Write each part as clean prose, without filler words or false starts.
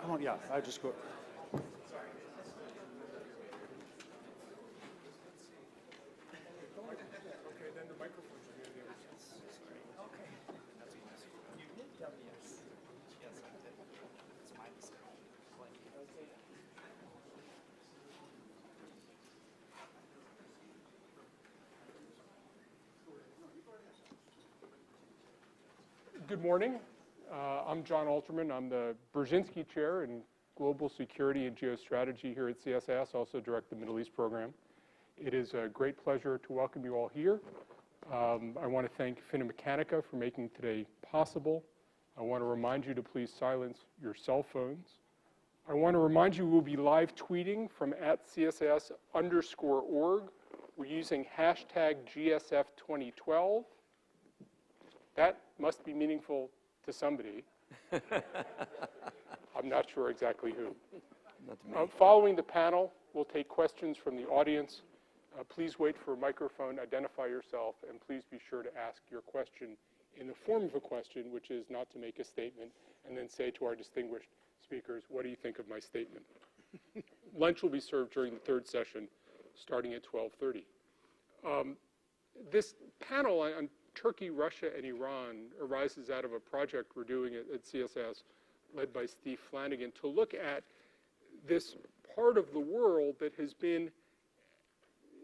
Come on, yeah, I just go. Good morning. I'm John Alterman. I'm the Brzezinski Chair in Global Security and Geostrategy here at CSIS, also direct the Middle East program. It is a great pleasure to welcome you all here. I want to thank Fina Mechanica for making today possible. I want to remind you to please silence your cell phones. I want to remind you we'll be live tweeting from @CSIS_org. We're using hashtag GSF2012. That must be meaningful to somebody. I'm not sure exactly who. Not to me. Following the panel, we'll take questions from the audience. Please wait for a microphone, identify yourself, and please be sure to ask your question in the form of a question, which is not to make a statement, and then say to our distinguished speakers, what do you think of my statement? Lunch will be served during the third session, starting at 12:30. This panel on Turkey, Russia, and Iran arises out of a project we're doing at CSIS, led by Steve Flanagan, to look at this part of the world that has been,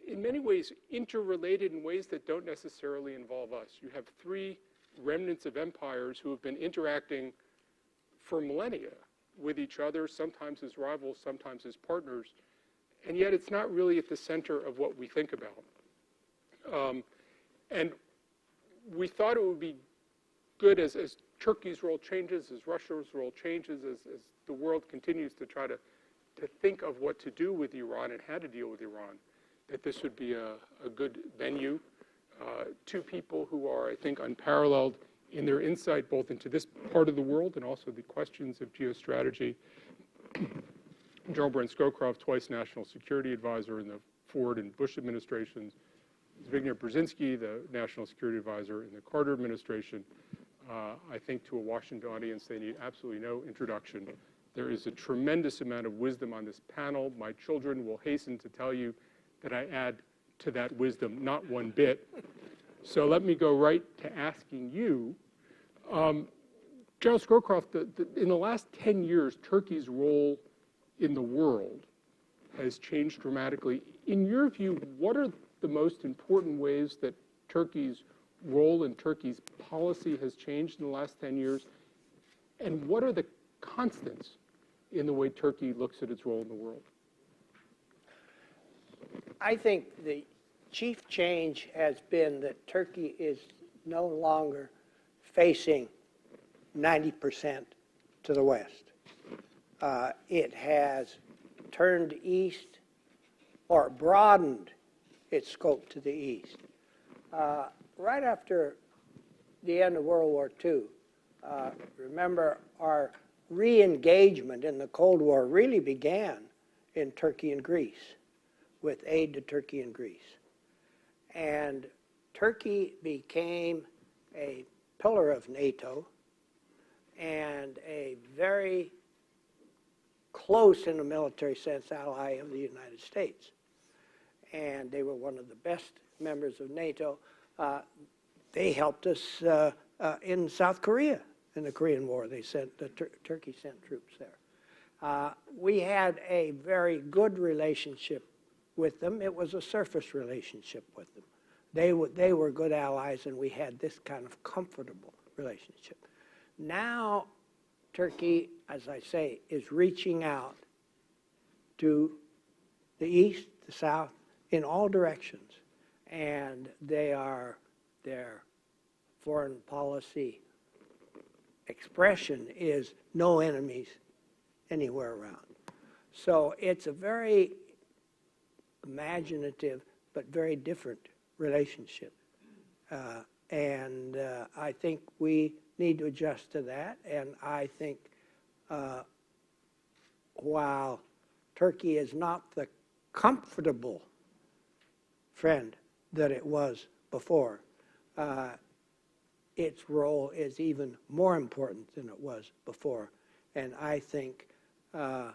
in many ways, interrelated in ways that don't necessarily involve us. You have three remnants of empires who have been interacting for millennia with each other, sometimes as rivals, sometimes as partners, and yet it's not really at the center of what we think about. And we thought it would be good as Turkey's role changes, as Russia's role changes, as the world continues to try to think of what to do with Iran and how to deal with Iran, that this would be a good venue. Two people who are, I think, unparalleled in their insight both into this part of the world and also the questions of geostrategy. General Brent Scowcroft, twice National Security Advisor in the Ford and Bush administrations. Zbigniew Brzezinski, the National Security Advisor in the Carter administration. I think to a Washington audience, they need absolutely no introduction. There is a tremendous amount of wisdom on this panel. My children will hasten to tell you that I add to that wisdom not one bit. So let me go right to asking you. General Scowcroft, in the last 10 years, Turkey's role in the world has changed dramatically. In your view, what are the most important ways that Turkey's role and Turkey's policy has changed in the last 10 years? And what are the constants in the way Turkey looks at its role in the world? I think the chief change has been that Turkey is no longer facing 90% to the west. It has turned east or broadened its scope to the east. Right after the end of World War II, remember our re-engagement in the Cold War really began in Turkey and Greece, with aid to Turkey and Greece. And Turkey became a pillar of NATO and a very close, in a military sense, ally of the United States. And they were one of the best members of NATO. They helped us in South Korea in the Korean War. They sent Turkey sent troops there. We had a very good relationship with them. It was a surface relationship with them. They were good allies, and we had this kind of comfortable relationship. Now, Turkey, as I say, is reaching out to the east, the south, in all directions, and their foreign policy expression is no enemies anywhere around. So it's a very imaginative but very different relationship, and I think we need to adjust to that. And I think while Turkey is not the comfortable friend that it was before, its role is even more important than it was before. And I think the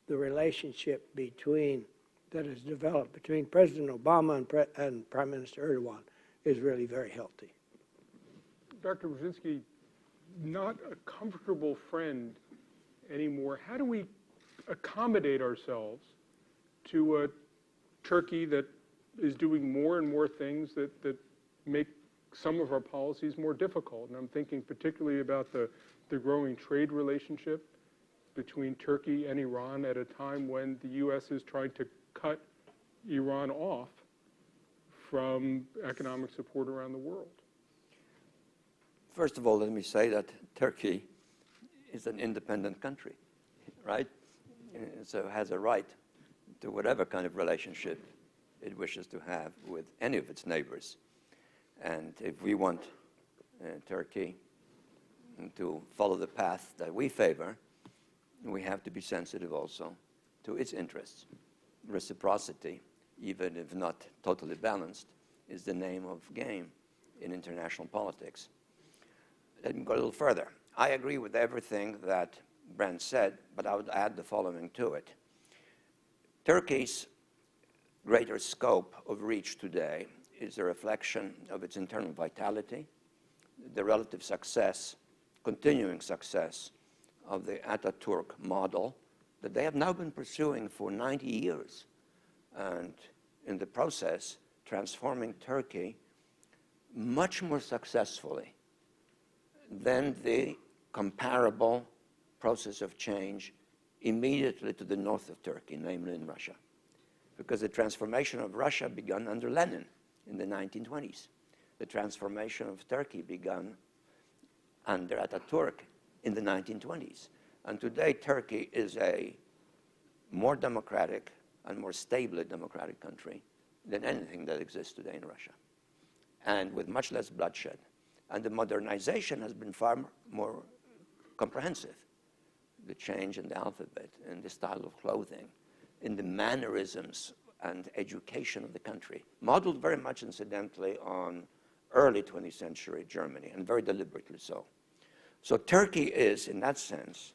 relationship that is developed between President Obama and Prime Minister Erdogan is really very healthy. Dr. Brzezinski, not a comfortable friend anymore. How do we accommodate ourselves to a Turkey that is doing more and more things that make some of our policies more difficult? And I'm thinking particularly about the growing trade relationship between Turkey and Iran at a time when the U.S. is trying to cut Iran off from economic support around the world. First of all, let me say that Turkey is an independent country, right? So it has a right to whatever kind of relationship it wishes to have with any of its neighbors. And if we want Turkey to follow the path that we favor, we have to be sensitive also to its interests. Reciprocity, even if not totally balanced, is the name of game in international politics. Let me go a little further. I agree with everything that Brent said, but I would add the following to it. Turkey's greater scope of reach today is a reflection of its internal vitality, the relative success, continuing success of the Ataturk model that they have now been pursuing for 90 years, and in the process transforming Turkey much more successfully than the comparable process of change immediately to the north of Turkey, namely in Russia. Because the transformation of Russia began under Lenin in the 1920s. The transformation of Turkey began under Ataturk in the 1920s. And today, Turkey is a more democratic and more stably democratic country than anything that exists today in Russia, and with much less bloodshed. And the modernization has been far more comprehensive. The change in the alphabet, in the style of clothing, in the mannerisms and education of the country, modeled very much, incidentally, on early 20th century Germany, and very deliberately so. So Turkey is, in that sense,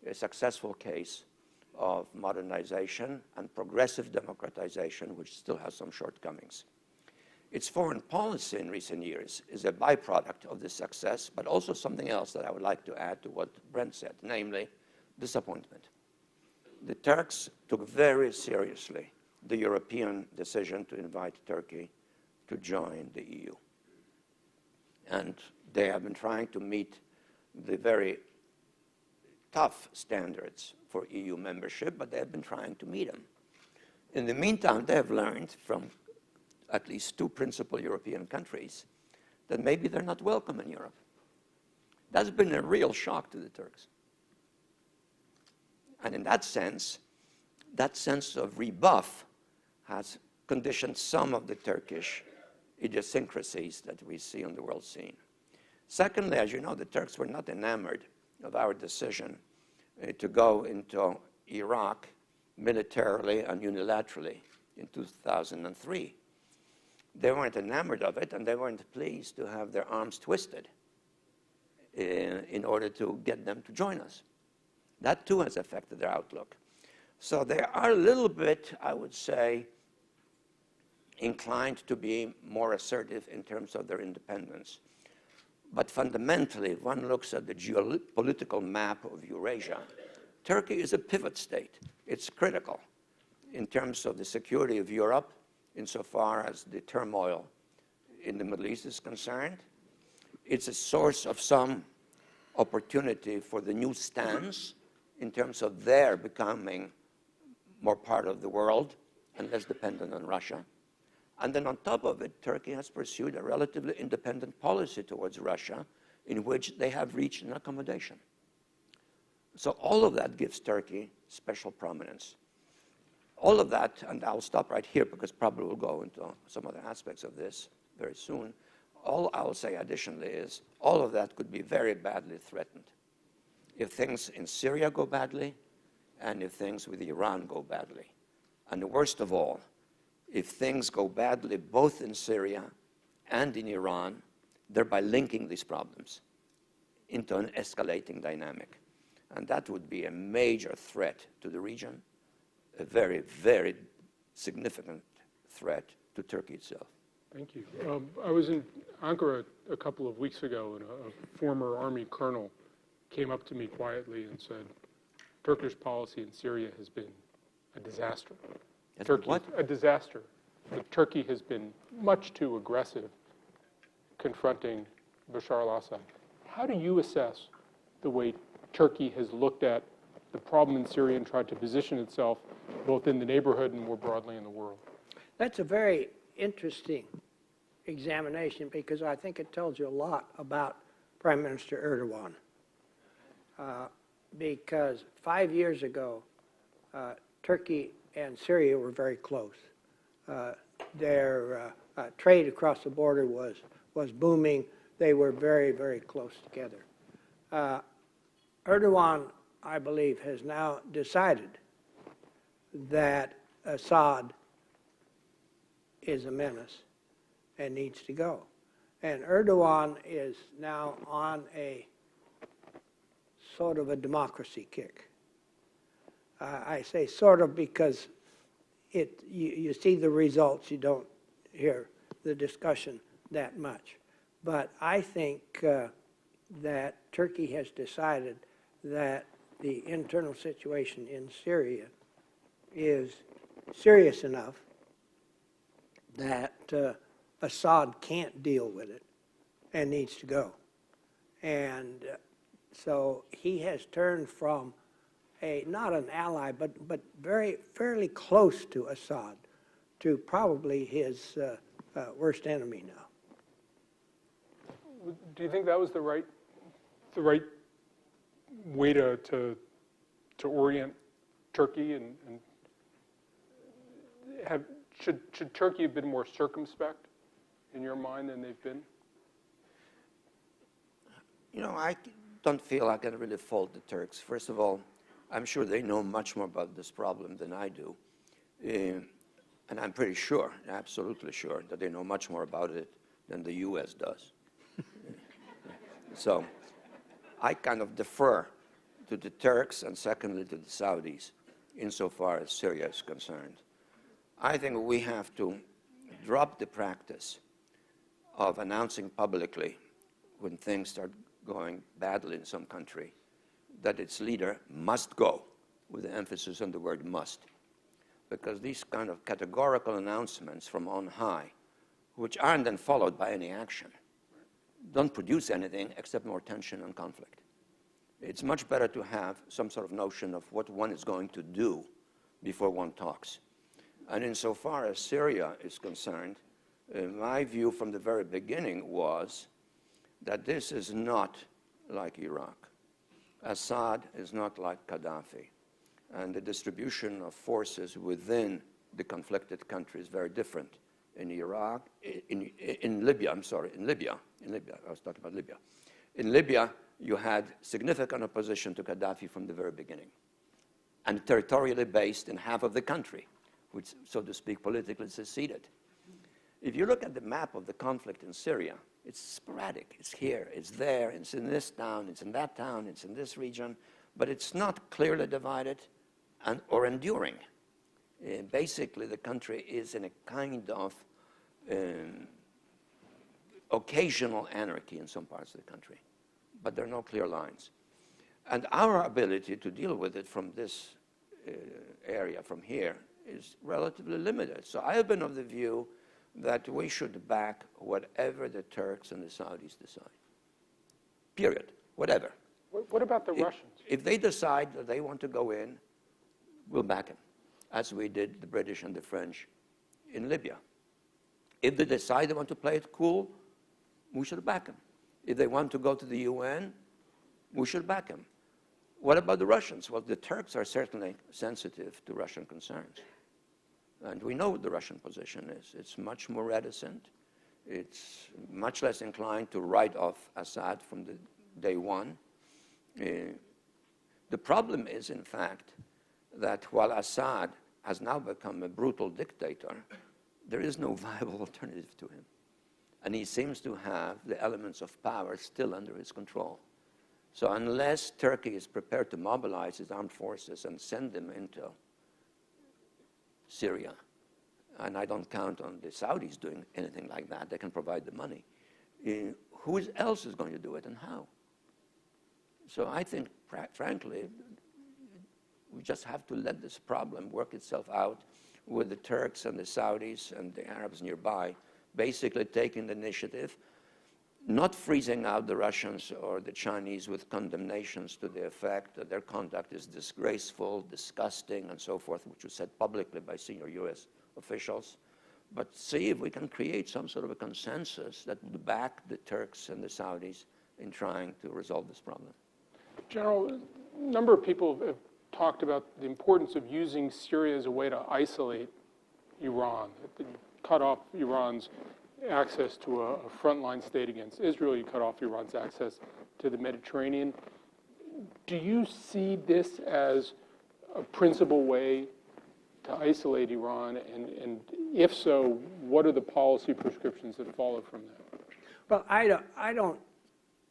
a successful case of modernization and progressive democratization, which still has some shortcomings. Its foreign policy in recent years is a byproduct of this success, but also something else that I would like to add to what Brent said, namely disappointment. The Turks took very seriously the European decision to invite Turkey to join the EU. And they have been trying to meet the very tough standards for EU membership, but they have been trying to meet them. In the meantime, they have learned from at least two principal European countries that maybe they're not welcome in Europe. That's been a real shock to the Turks. And in that sense of rebuff has conditioned some of the Turkish idiosyncrasies that we see on the world scene. Secondly, as you know, the Turks were not enamored of our decision to go into Iraq militarily and unilaterally in 2003. They weren't enamored of it, and they weren't pleased to have their arms twisted in order to get them to join us. That too has affected their outlook. So they are a little bit, I would say, inclined to be more assertive in terms of their independence. But fundamentally, if one looks at the geopolitical map of Eurasia, Turkey is a pivot state. It's critical in terms of the security of Europe, insofar as the turmoil in the Middle East is concerned. It's a source of some opportunity for the new stance in terms of their becoming more part of the world and less dependent on Russia. And then on top of it, Turkey has pursued a relatively independent policy towards Russia in which they have reached an accommodation. So all of that gives Turkey special prominence. All of that, and I'll stop right here because probably we'll go into some other aspects of this very soon. All I'll say additionally is all of that could be very badly threatened if things in Syria go badly and if things with Iran go badly. And worst of all, if things go badly both in Syria and in Iran, thereby linking these problems into an escalating dynamic. And that would be a major threat to the region, a very, very significant threat to Turkey itself. Thank you. I was in Ankara a couple of weeks ago, and a former Army colonel came up to me quietly and said, Turkish policy in Syria has been a disaster. What? A disaster. But Turkey has been much too aggressive confronting Bashar al-Assad. How do you assess the way Turkey has looked at the problem in Syria and tried to position itself both in the neighborhood and more broadly in the world? That's a very interesting examination because I think it tells you a lot about Prime Minister Erdogan. Because 5 years ago, Turkey and Syria were very close. Their trade across the border was booming. They were very, very close together. Erdogan, I believe, has now decided that Assad is a menace and needs to go. And Erdogan is now on a sort of a democracy kick. I say sort of because you see the results, you don't hear the discussion that much. But I think that Turkey has decided that the internal situation in Syria is serious enough that Assad can't deal with it and needs to go. And so he has turned from not an ally, but fairly close to Assad, to probably his worst enemy now. Do you think that was the right way to orient Turkey and should Turkey have been more circumspect in your mind than they've been? You know, I don't feel I can really fault the Turks. First of all, I'm sure they know much more about this problem than I do. And I'm pretty sure, absolutely sure, that they know much more about it than the U.S. does. So I kind of defer to the Turks and secondly to the Saudis insofar as Syria is concerned. I think we have to drop the practice of announcing publicly when things start going badly in some country that its leader must go, with the emphasis on the word must. Because these kind of categorical announcements from on high, which aren't then followed by any action, don't produce anything except more tension and conflict. It's much better to have some sort of notion of what one is going to do before one talks. And insofar as Syria is concerned, my view from the very beginning was that this is not like Iraq. Assad is not like Gaddafi. And the distribution of forces within the conflicted country is very different. In Iraq, in Libya, I was talking about Libya. In Libya, you had significant opposition to Gaddafi from the very beginning, and territorially based in half of the country, which, so to speak, politically seceded. If you look at the map of the conflict in Syria, it's sporadic. It's here, it's there, it's in this town, it's in that town, it's in this region, but it's not clearly divided or enduring. Basically, the country is in a kind of occasional anarchy in some parts of the country, but there are no clear lines. And our ability to deal with it from this area, from here, is relatively limited. So I have been of the view that we should back whatever the Turks and the Saudis decide. Period. Whatever. What about the Russians? If they decide that they want to go in, we'll back them, as we did the British and the French in Libya. If they decide they want to play it cool, we should back them. If they want to go to the UN, we should back them. What about the Russians? Well, the Turks are certainly sensitive to Russian concerns. And we know what the Russian position is. It's much more reticent. It's much less inclined to write off Assad from the day one. The problem is, in fact, that while Assad has now become a brutal dictator, there is no viable alternative to him. And he seems to have the elements of power still under his control. So unless Turkey is prepared to mobilize its armed forces and send them into Syria, and I don't count on the Saudis doing anything like that, they can provide the money, who else is going to do it and how? So I think, frankly, we just have to let this problem work itself out with the Turks and the Saudis and the Arabs nearby, basically taking the initiative, not freezing out the Russians or the Chinese with condemnations to the effect that their conduct is disgraceful, disgusting, and so forth, which was said publicly by senior U.S. officials, but see if we can create some sort of a consensus that would back the Turks and the Saudis in trying to resolve this problem. General, a number of people have talked about the importance of using Syria as a way to isolate Iran, cut off Iran's access to a frontline state against Israel. You cut off Iran's access to the Mediterranean. Do you see this as a principal way to isolate Iran? And if so, what are the policy prescriptions that follow from that? Well, I don't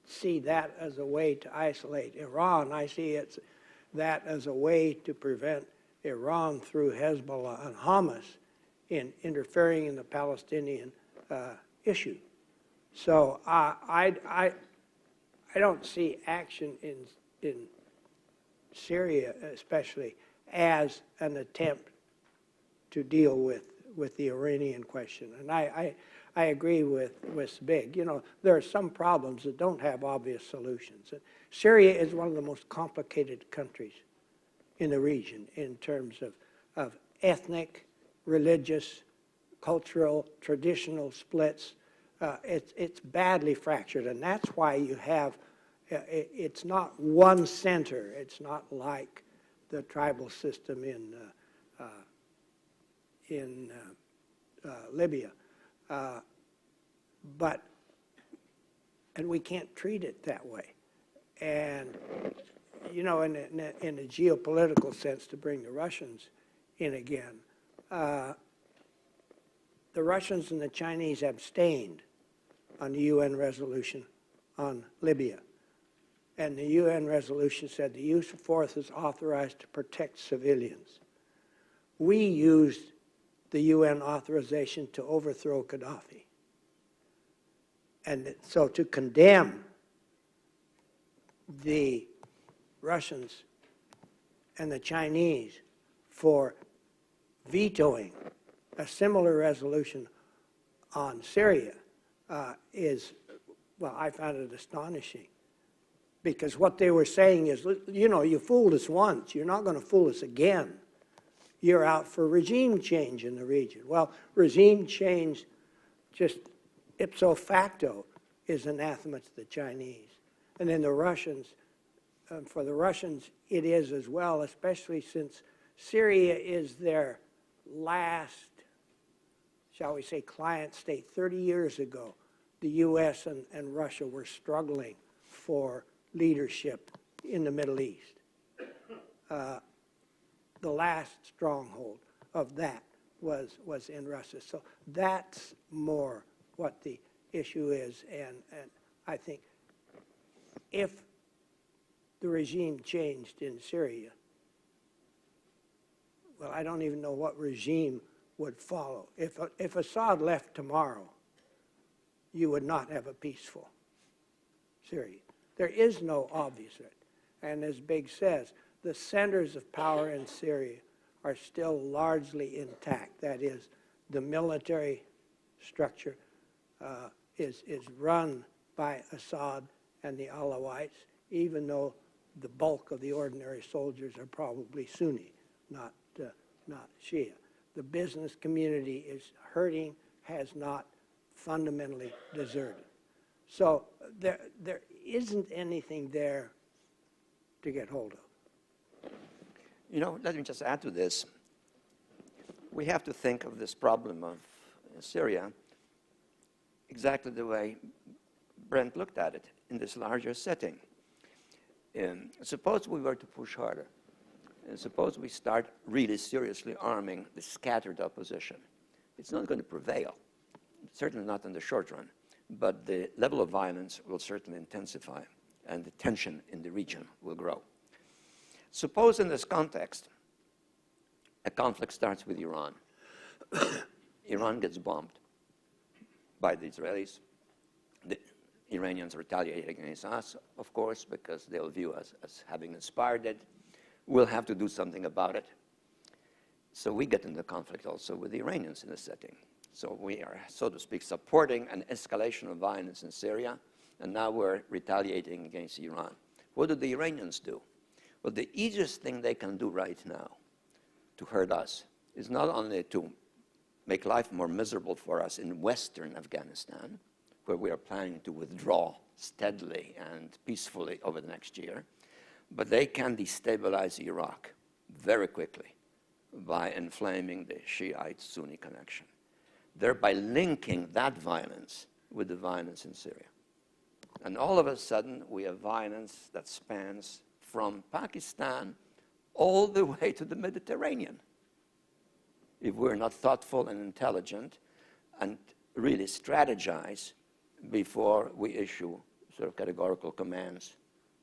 see that as a way to isolate Iran. I see that as a way to prevent Iran through Hezbollah and Hamas in interfering in the Palestinian issue. So I don't see action in Syria, especially, as an attempt to deal with the Iranian question. And I agree with Big. You know, there are some problems that don't have obvious solutions. Syria is one of the most complicated countries in the region in terms of ethnic, religious, cultural, traditional splits. It's badly fractured, and that's why you have, it's not one center. It's not like the tribal system in Libya. And we can't treat it that way. And, you know, in a geopolitical sense, to bring the Russians in again, the Russians and the Chinese abstained on the UN resolution on Libya. And the UN resolution said the use of force is authorized to protect civilians. We used the UN authorization to overthrow Gaddafi. And so to condemn the Russians and the Chinese for vetoing a similar resolution on Syria is, well, I found it astonishing. Because what they were saying is, you know, you fooled us once, you're not going to fool us again. You're out for regime change in the region. Well, regime change, just ipso facto, is anathema to the Chinese. And then the Russians, for the Russians, it is as well, especially since Syria is their last, shall we say, client state. 30 years ago, the U.S. and Russia were struggling for leadership in the Middle East. The last stronghold of that was in Russia. So that's more what the issue is. And I think if the regime changed in Syria, well, I don't even know what regime would follow. If Assad left tomorrow, you would not have a peaceful Syria. There is no obvious threat. And as Big says, the centers of power in Syria are still largely intact. That is, the military structure is run by Assad and the Alawites, even though the bulk of the ordinary soldiers are probably Sunni, not Shia. The business community is hurting, has not fundamentally deserted. So there isn't anything there to get hold of. You know, let me just add to this. We have to think of this problem of Syria exactly the way Brent looked at it in this larger setting. Suppose we were to push harder. And suppose we start really seriously arming the scattered opposition. It's not going to prevail, certainly not in the short run, but the level of violence will certainly intensify. and the tension in the region will grow. Suppose in this context, a conflict starts with Iran. Iran gets bombed by the Israelis. The Iranians retaliate against us, of course, because they'll view us as having inspired it. We'll have to do something about it. So we get into conflict also with the Iranians in this setting. So we are, so to speak, supporting an escalation of violence in Syria, and now we're retaliating against Iran. What do the Iranians do? Well, the easiest thing they can do right now to hurt us is not only to make life more miserable for us in western Afghanistan, where we are planning to withdraw steadily and peacefully over the next year, but they can destabilize Iraq very quickly by inflaming the Shiite-Sunni connection, thereby linking that violence with the violence in Syria. And all of a sudden, we have violence that spans from Pakistan all the way to the Mediterranean. If we're not thoughtful and intelligent and really strategize before we issue sort of categorical commands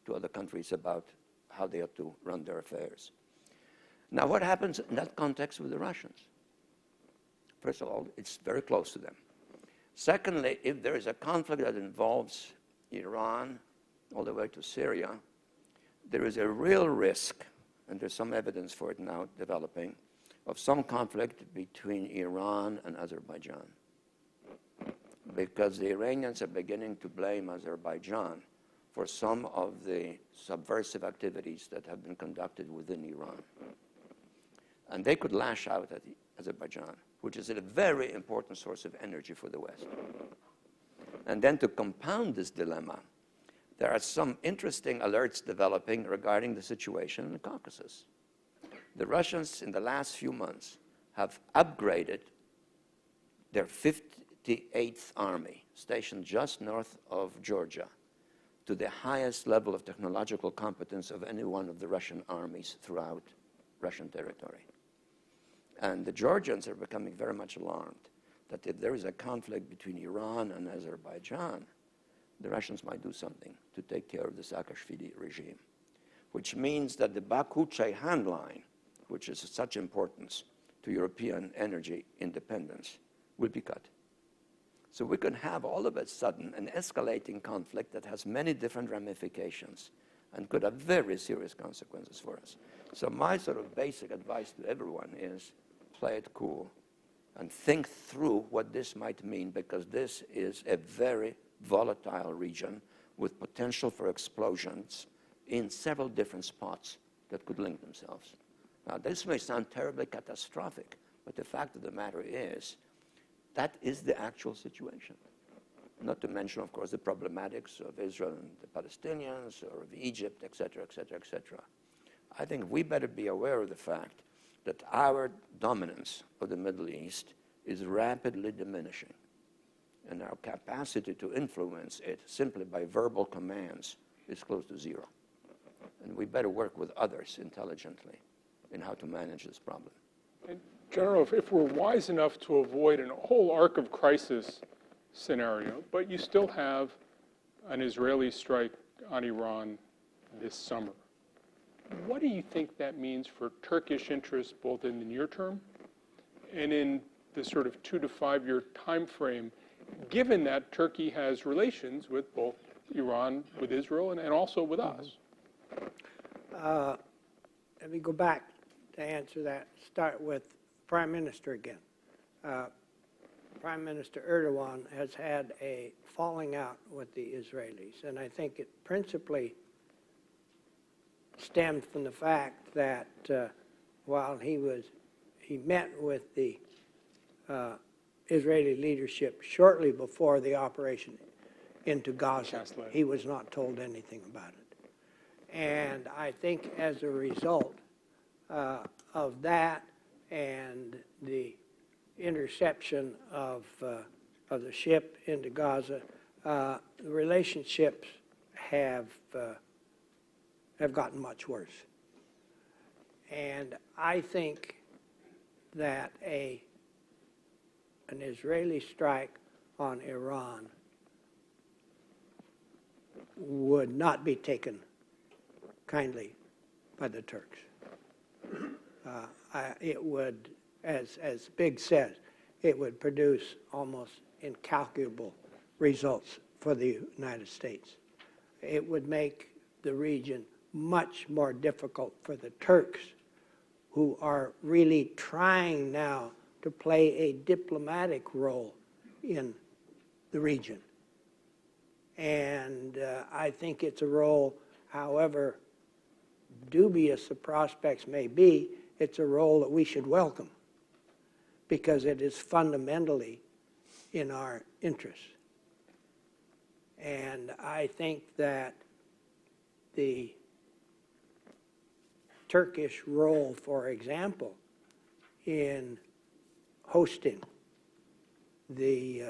to other countries about how they ought to run their affairs. Now, what happens in that context with the Russians? First of all, it's very close to them. Secondly, if there is a conflict that involves Iran all the way to Syria, there is a real risk, and there's some evidence for it now developing, of some conflict between Iran and Azerbaijan. Because the Iranians are beginning to blame Azerbaijan for some of the subversive activities that have been conducted within Iran. And they could lash out at Azerbaijan, which is a very important source of energy for the West. And then to compound this dilemma, there are some interesting alerts developing regarding the situation in the Caucasus. The Russians, in the last few months, have upgraded their 58th Army, stationed just north of Georgia, to the highest level of technological competence of any one of the Russian armies throughout Russian territory. And the Georgians are becoming very much alarmed that if there is a conflict between Iran and Azerbaijan, the Russians might do something to take care of the Saakashvili regime, which means that the Baku-Ceyhan line, which is of such importance to European energy independence, will be cut. So we can have all of a sudden an escalating conflict that has many different ramifications and could have very serious consequences for us. So my sort of basic advice to everyone is play it cool and think through what this might mean, because this is a very volatile region with potential for explosions in several different spots that could link themselves. Now, this may sound terribly catastrophic, but the fact of the matter is that is the actual situation. Not to mention, of course, the problematics of Israel and the Palestinians, or of Egypt, et cetera, et cetera, et cetera. I think we better be aware of the fact that our dominance of the Middle East is rapidly diminishing, and our capacity to influence it simply by verbal commands is close to zero. And we better work with others intelligently in how to manage this problem. And General, if we're wise enough to avoid a whole arc of crisis scenario, but you still have an Israeli strike on Iran this summer, what do you think that means for Turkish interests, both in the near term and in the sort of 2 to 5 year time frame, given that Turkey has relations with both Iran, with Israel, and also with us? Let me go back to answer that. Start with Prime Minister again. Prime Minister Erdogan has had a falling out with the Israelis, and I think it principally stemmed from the fact that while he met with the Israeli leadership shortly before the operation into Gaza, he was not told anything about it. And I think as a result of that and the interception of the ship into Gaza, the relationships have gotten much worse. And I think that an Israeli strike on Iran would not be taken kindly by the Turks. It would, as Biggs says, it would produce almost incalculable results for the United States. It would make the region much more difficult for the Turks, who are really trying now to play a diplomatic role in the region. And I think it's a role, however dubious the prospects may be, it's a role that we should welcome because it is fundamentally in our interests. And I think that the Turkish role, for example, in hosting the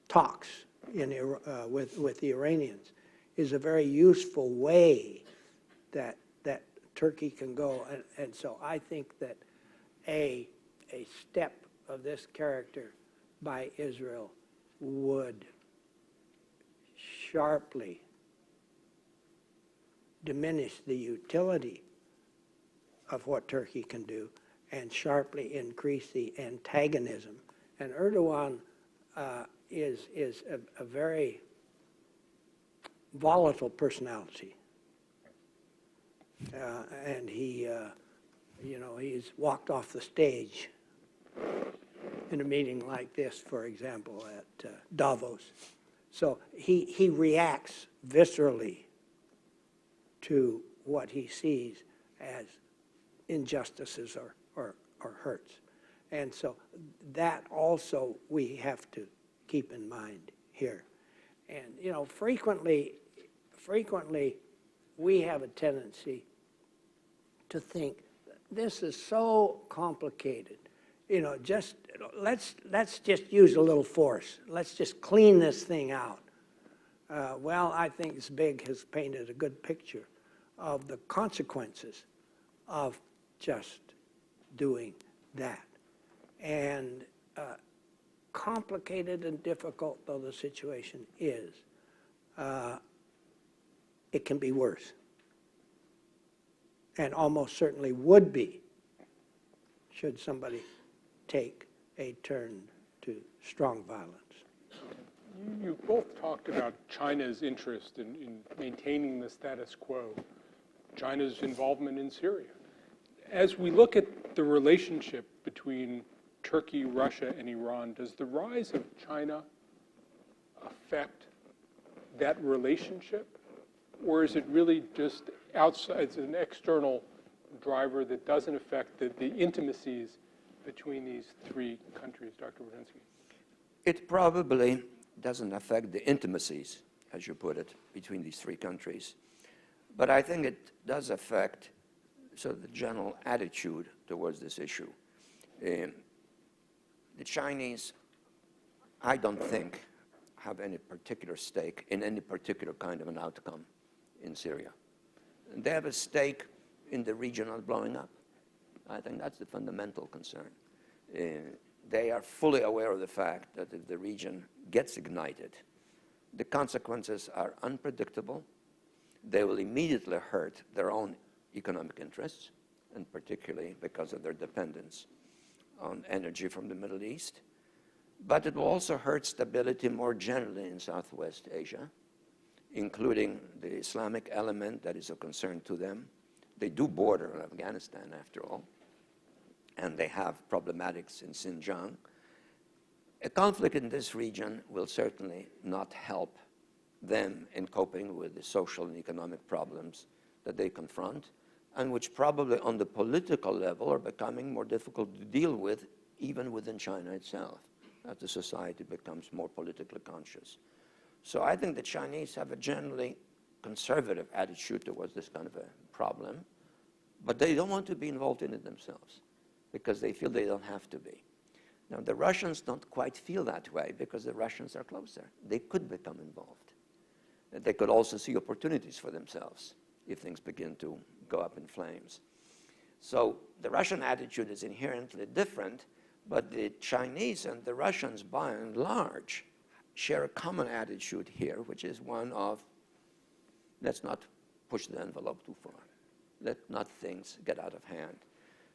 talks with the Iranians is a very useful way that Turkey can go. And so I think that a step of this character by Israel would sharply diminish the utility of what Turkey can do and sharply increase the antagonism. And Erdogan is a very volatile personality. And he, he's walked off the stage in a meeting like this, for example, at Davos. So he reacts viscerally to what he sees as injustices or hurts. And so that also we have to keep in mind here. And, frequently we have a tendency to think this is so complicated. Let's just use a little force. Let's just clean this thing out. Well, I think Big has painted a good picture of the consequences of just doing that. And complicated and difficult though the situation is, it can be worse. And almost certainly would be should somebody take a turn to strong violence. You both talked about China's interest in maintaining the status quo, China's involvement in Syria. As we look at the relationship between Turkey, Russia, and Iran, does the rise of China affect that relationship? Or is it really just outside, it's an external driver that doesn't affect the intimacies between these three countries, Dr. Brzezinski? It probably doesn't affect the intimacies, as you put it, between these three countries. But I think it does affect sort of the general attitude towards this issue. The Chinese, I don't think, have any particular stake in any particular kind of an outcome in Syria. They have a stake in the region not blowing up. I think that's the fundamental concern. They are fully aware of the fact that if the region gets ignited, the consequences are unpredictable. They will immediately hurt their own economic interests, and particularly because of their dependence on energy from the Middle East. But it will also hurt stability more generally in Southwest Asia, including the Islamic element that is of concern to them. They do border on Afghanistan, after all, and they have problematics in Xinjiang. A conflict in this region will certainly not help them in coping with the social and economic problems that they confront, and which probably on the political level are becoming more difficult to deal with, even within China itself, as the society becomes more politically conscious. So I think the Chinese have a generally conservative attitude towards this kind of a problem, but they don't want to be involved in it themselves because they feel they don't have to be. Now, the Russians don't quite feel that way because the Russians are closer. They could become involved. They could also see opportunities for themselves if things begin to go up in flames. So the Russian attitude is inherently different, but the Chinese and the Russians, by and large, share a common attitude here, which is one of, let's not push the envelope too far. Let not things get out of hand.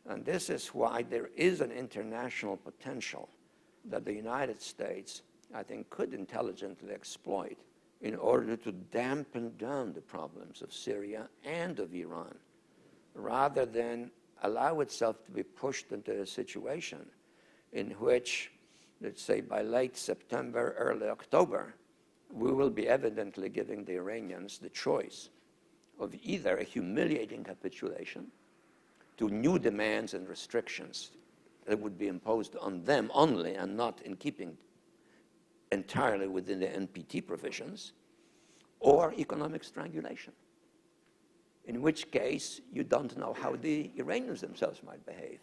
And this is why there is an international potential that the United States, I think, could intelligently exploit in order to dampen down the problems of Syria and of Iran, rather than allow itself to be pushed into a situation in which, let's say, by late September, early October, we will be evidently giving the Iranians the choice of either a humiliating capitulation to new demands and restrictions that would be imposed on them only and not in keeping entirely within the NPT provisions, or economic strangulation, in which case you don't know how the Iranians themselves might behave.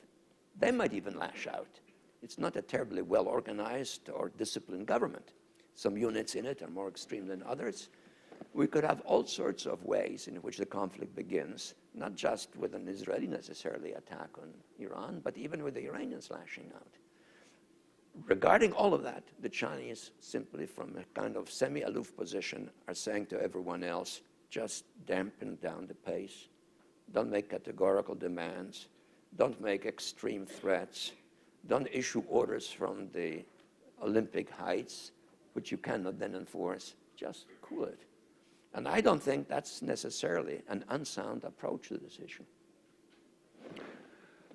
They might even lash out. It's not a terribly well-organized or disciplined government. Some units in it are more extreme than others. We could have all sorts of ways in which the conflict begins, not just with an Israeli necessarily attack on Iran, but even with the Iranians lashing out. Regarding all of that, the Chinese, simply from a kind of semi-aloof position, are saying to everyone else, just dampen down the pace. Don't make categorical demands. Don't make extreme threats. Don't issue orders from the Olympic heights, which you cannot then enforce. Just cool it. And I don't think that's necessarily an unsound approach to this issue.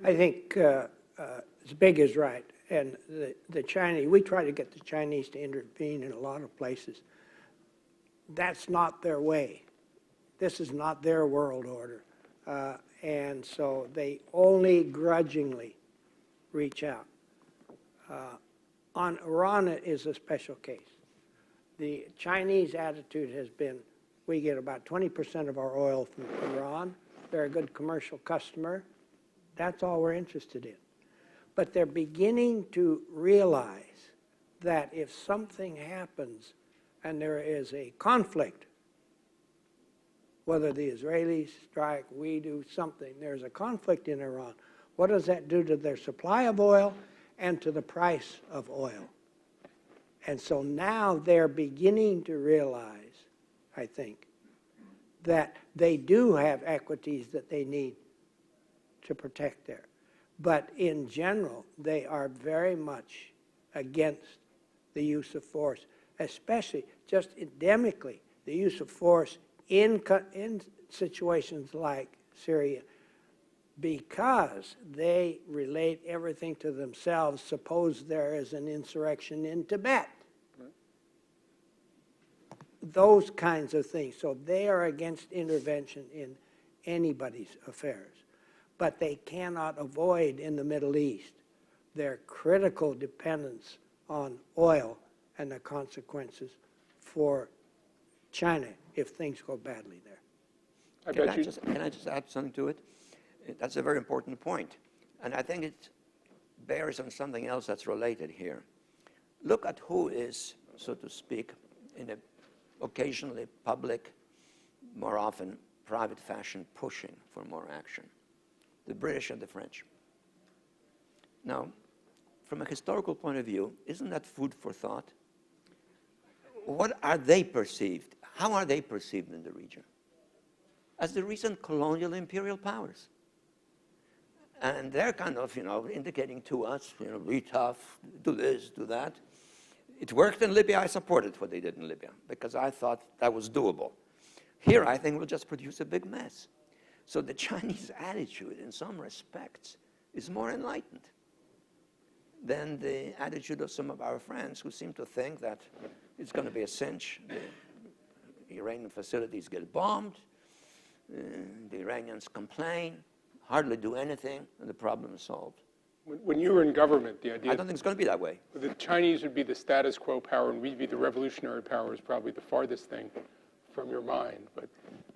I think Zbig is right. And the Chinese, we try to get the Chinese to intervene in a lot of places. That's not their way. This is not their world order. And so they only grudgingly reach out. On Iran, it is a special case. The Chinese attitude has been, we get about 20% of our oil from Iran. They're a good commercial customer. That's all we're interested in. But they're beginning to realize that if something happens and there is a conflict, whether the Israelis strike, we do something, there's a conflict in Iran, what does that do to their supply of oil and to the price of oil? And so now they're beginning to realize, I think, that they do have equities that they need to protect there. But in general, they are very much against the use of force, especially just endemically, the use of force in situations like Syria, because they relate everything to themselves. Suppose there is an insurrection in Tibet. Right. Those kinds of things. So they are against intervention in anybody's affairs. But they cannot avoid in the Middle East their critical dependence on oil and the consequences for China if things go badly there. Can I just add something to it? That's a very important point. And I think it bears on something else that's related here. Look at who is, so to speak, in an occasionally public, more often private fashion, pushing for more action. The British and the French. Now, from a historical point of view, isn't that food for thought? What are they perceived? How are they perceived in the region? As the recent colonial imperial powers. And they're kind of, indicating to us, be tough, do this, do that. It worked in Libya. I supported what they did in Libya because I thought that was doable. Here, I think we'll just produce a big mess. So the Chinese attitude, in some respects, is more enlightened than the attitude of some of our friends who seem to think that it's going to be a cinch. The Iranian facilities get bombed, the Iranians complain, hardly do anything, and the problem is solved. When you were in government, the idea... I don't think it's going to be that way. The Chinese would be the status quo power and we'd be the revolutionary power is probably the farthest thing from your mind, but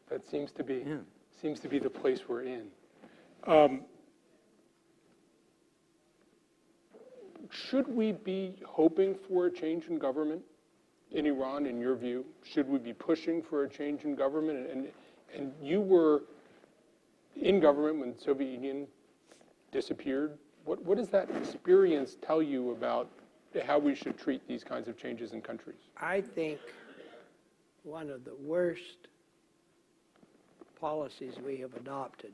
that seems to be... Yeah. Seems to be the place we're in. Should we be hoping for a change in government in Iran, in your view? Should we be pushing for a change in government? And you were in government when the Soviet Union disappeared. What does that experience tell you about how we should treat these kinds of changes in countries? I think one of the worst policies we have adopted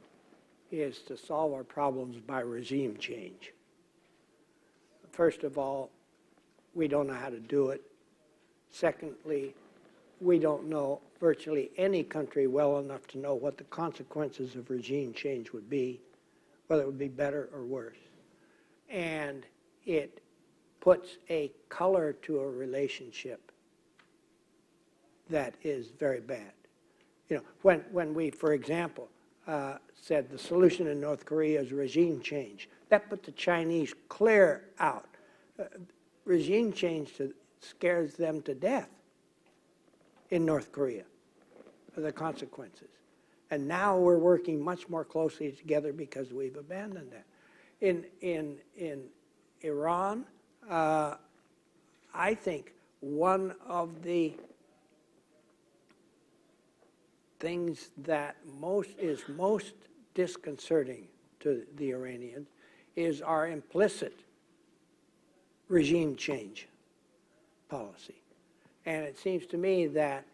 is to solve our problems by regime change. First of all, we don't know how to do it. Secondly, we don't know virtually any country well enough to know what the consequences of regime change would be, whether it would be better or worse. And it puts a color to a relationship that is very bad. You know, when we, for example, said the solution in North Korea is regime change, that put the Chinese clear out. Regime change scares them to death in North Korea, the consequences. And now we're working much more closely together because we've abandoned that. In Iran, I think one of the things that is most disconcerting to the Iranians is our implicit regime change policy. And it seems to me that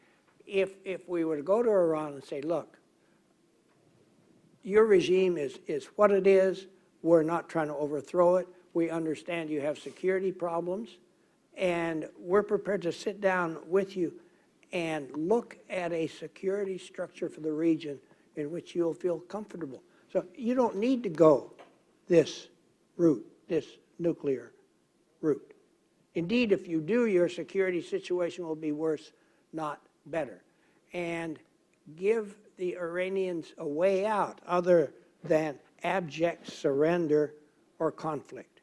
if we were to go to Iran and say, look, your regime is what it is, we're not trying to overthrow it, we understand you have security problems, and we're prepared to sit down with you and look at a security structure for the region in which you'll feel comfortable. So you don't need to go this route, this nuclear route. Indeed, if you do, your security situation will be worse, not better. And give the Iranians a way out other than abject surrender or conflict.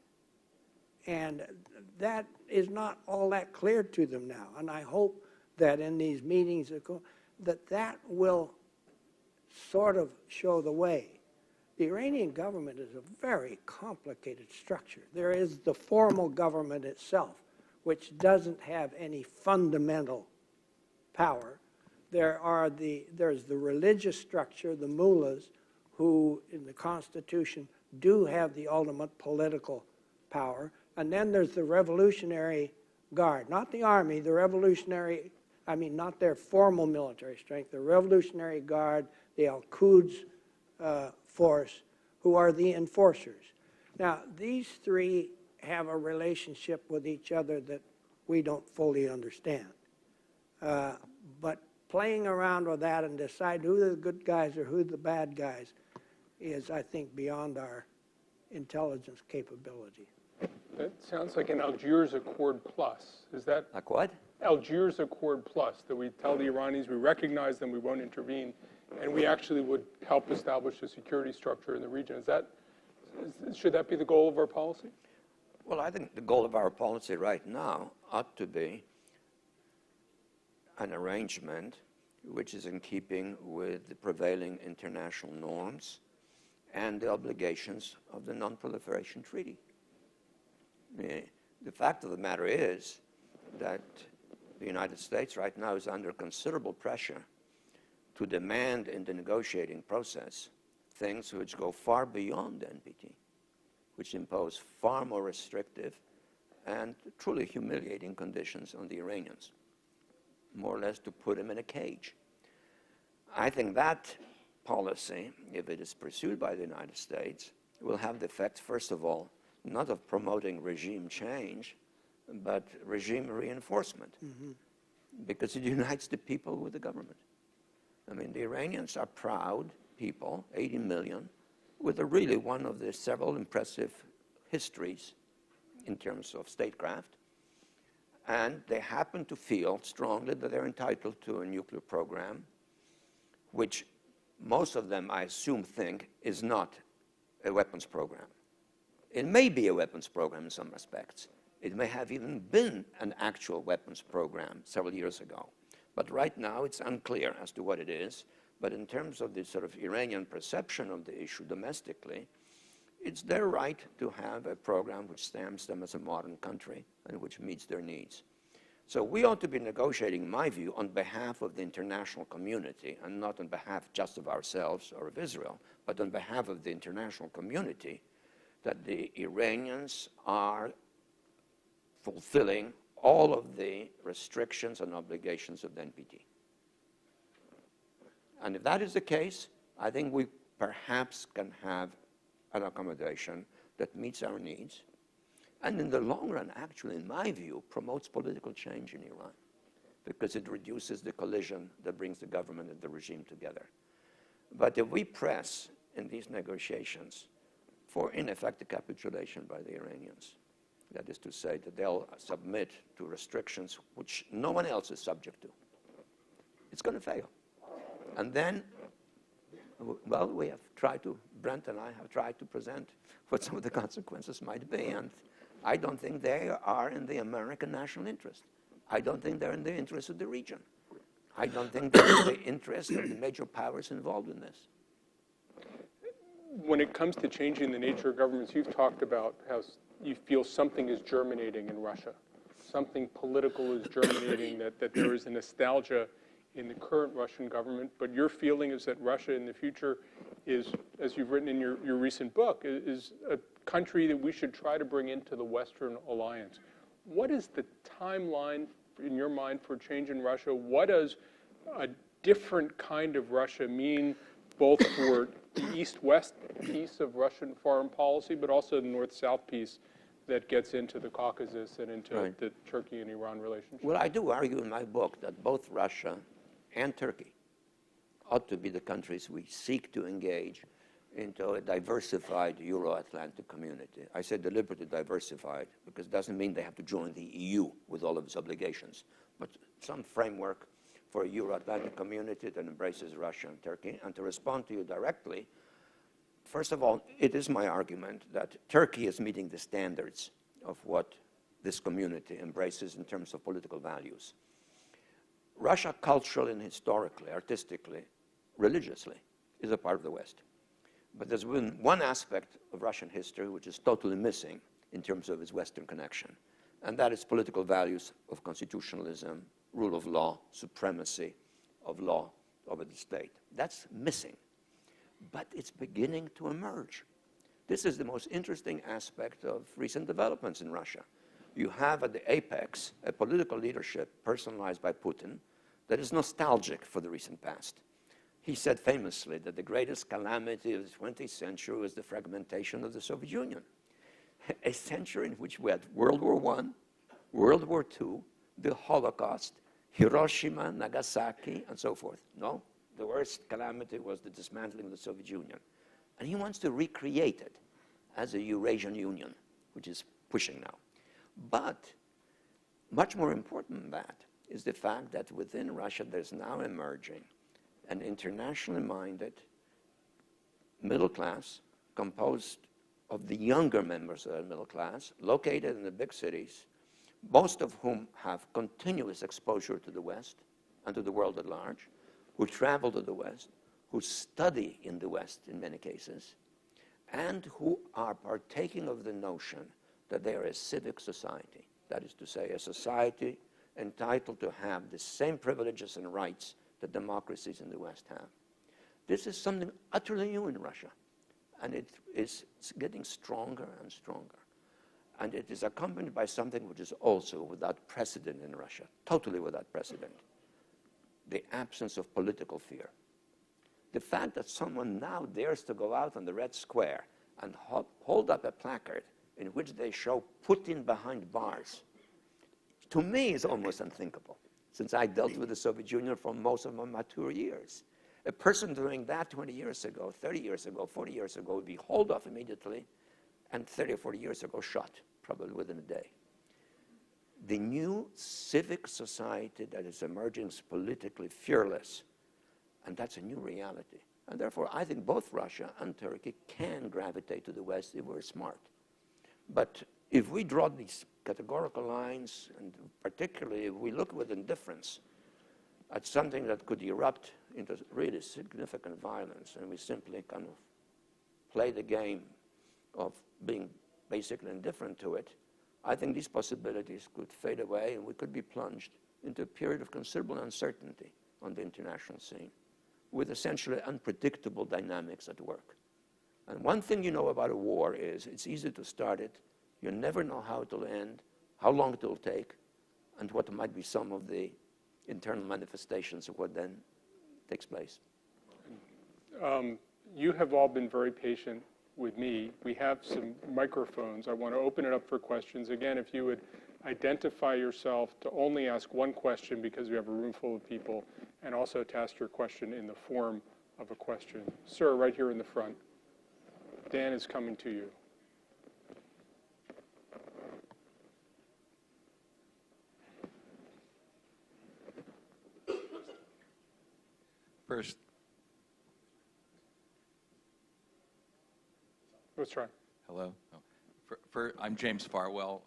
And that is not all that clear to them now. And I hope that in these meetings that will sort of show the way. The Iranian government is a very complicated structure. There is the formal government itself, which doesn't have any fundamental power. There's the religious structure, the mullahs, who in the Constitution do have the ultimate political power. And then there's the Revolutionary Guard, not the army, the Revolutionary, I mean, not their formal military strength, the Revolutionary Guard, the Al-Quds force, who are the enforcers. Now, these three have a relationship with each other that we don't fully understand. But playing around with that and decide who the good guys or who the bad guys is, I think, beyond our intelligence capability. That sounds like an Algiers Accord Plus. Is that? Like what? Algiers Accord Plus, that we tell the Iranians we recognize them, we won't intervene, and we actually would help establish a security structure in the region. Should that be the goal of our policy? Well, I think the goal of our policy right now ought to be an arrangement which is in keeping with the prevailing international norms and the obligations of the Non-Proliferation Treaty. The fact of the matter is that the United States right now is under considerable pressure to demand in the negotiating process things which go far beyond the NPT, which impose far more restrictive and truly humiliating conditions on the Iranians, more or less to put them in a cage. I think that policy, if it is pursued by the United States, will have the effect, first of all, not of promoting regime change, but regime reinforcement, because it unites the people with the government. I mean, the Iranians are proud people, 80 million, with really one of the several impressive histories in terms of statecraft, and they happen to feel strongly that they're entitled to a nuclear program, which most of them, I assume, think is not a weapons program. It may be a weapons program in some respects. It may have even been an actual weapons program several years ago. But right now, it's unclear as to what it is. But in terms of the sort of Iranian perception of the issue domestically, it's their right to have a program which stamps them as a modern country and which meets their needs. So we ought to be negotiating, in my view, on behalf of the international community, and not on behalf just of ourselves or of Israel, but on behalf of the international community, that the Iranians are fulfilling all of the restrictions and obligations of the NPT. And if that is the case, I think we perhaps can have an accommodation that meets our needs, and in the long run, actually, in my view, promotes political change in Iran, because it reduces the collision that brings the government and the regime together. But if we press in these negotiations for, in effect, a capitulation by the Iranians, that is to say that they'll submit to restrictions which no one else is subject to, it's going to fail. And then, well, we have tried to, Brent and I have tried to present what some of the consequences might be, and I don't think they are in the American national interest. I don't think they're in the interest of the region. I don't think they're in the interest of the major powers involved in this. When it comes to changing the nature of governments, you've talked about how you feel something is germinating in Russia. Something political is germinating, that there is a nostalgia in the current Russian government, but your feeling is that Russia in the future is, as you've written in your recent book, is a country that we should try to bring into the Western alliance. What is the timeline in your mind for change in Russia? What does a different kind of Russia mean, both for the East-West piece of Russian foreign policy, but also the North-South piece that gets into the Caucasus and into the Turkey and Iran relationship? Well, I do argue in my book that both Russia and Turkey ought to be the countries we seek to engage into a diversified Euro-Atlantic community. I say deliberately diversified because it doesn't mean they have to join the EU with all of its obligations, but some framework for a Euro-Atlantic community that embraces Russia and Turkey. And to respond to you directly, first of all, it is my argument that Turkey is meeting the standards of what this community embraces in terms of political values. Russia, culturally and historically, artistically, religiously, is a part of the West. But there's been one aspect of Russian history which is totally missing in terms of its Western connection, and that is political values of constitutionalism, rule of law, supremacy of law over the state. That's missing, but it's beginning to emerge. This is the most interesting aspect of recent developments in Russia. You have at the apex a political leadership personalized by Putin that is nostalgic for the recent past. He said famously that the greatest calamity of the 20th century was the fragmentation of the Soviet Union, a century in which we had World War I, World War II, the Holocaust, Hiroshima, Nagasaki, and so forth. No, the worst calamity was the dismantling of the Soviet Union. And he wants to recreate it as a Eurasian Union, which is pushing now. But much more important than that is the fact that within Russia there's now emerging an internationally minded middle class composed of the younger members of the middle class located in the big cities, most of whom have continuous exposure to the West and to the world at large, who travel to the West, who study in the West in many cases, and who are partaking of the notion that they are a civic society. That is to say, a society entitled to have the same privileges and rights that democracies in the West have. This is something utterly new in Russia, and it is getting stronger and stronger. And it is accompanied by something which is also without precedent in Russia, totally without precedent: the absence of political fear. The fact that someone now dares to go out on the Red Square and hold up a placard in which they show Putin behind bars, to me is almost unthinkable, since I dealt with the Soviet Union for most of my mature years. A person doing that 20 years ago, 30 years ago, 40 years ago would be hauled off immediately, and 30 or 40 years ago shot, probably within a day. The new civic society that is emerging is politically fearless, and that's a new reality. And therefore, I think both Russia and Turkey can gravitate to the West if we're smart. But if we draw these categorical lines, and particularly if we look with indifference at something that could erupt into really significant violence, and we simply kind of play the game of being basically indifferent to it, I think these possibilities could fade away, and we could be plunged into a period of considerable uncertainty on the international scene, with essentially unpredictable dynamics at work. And one thing you know about a war is it's easy to start it. You never know how it will end, how long it will take, and what might be some of the internal manifestations of what then takes place. You have all been very patient with me. We have some microphones. I want to open it up for questions. Again, if you would identify yourself to only ask one question because we have a room full of people, and also to ask your question in the form of a question. Sir, right here in the front. Dan is coming to you. First, Let's try. hello. I'm James Farwell,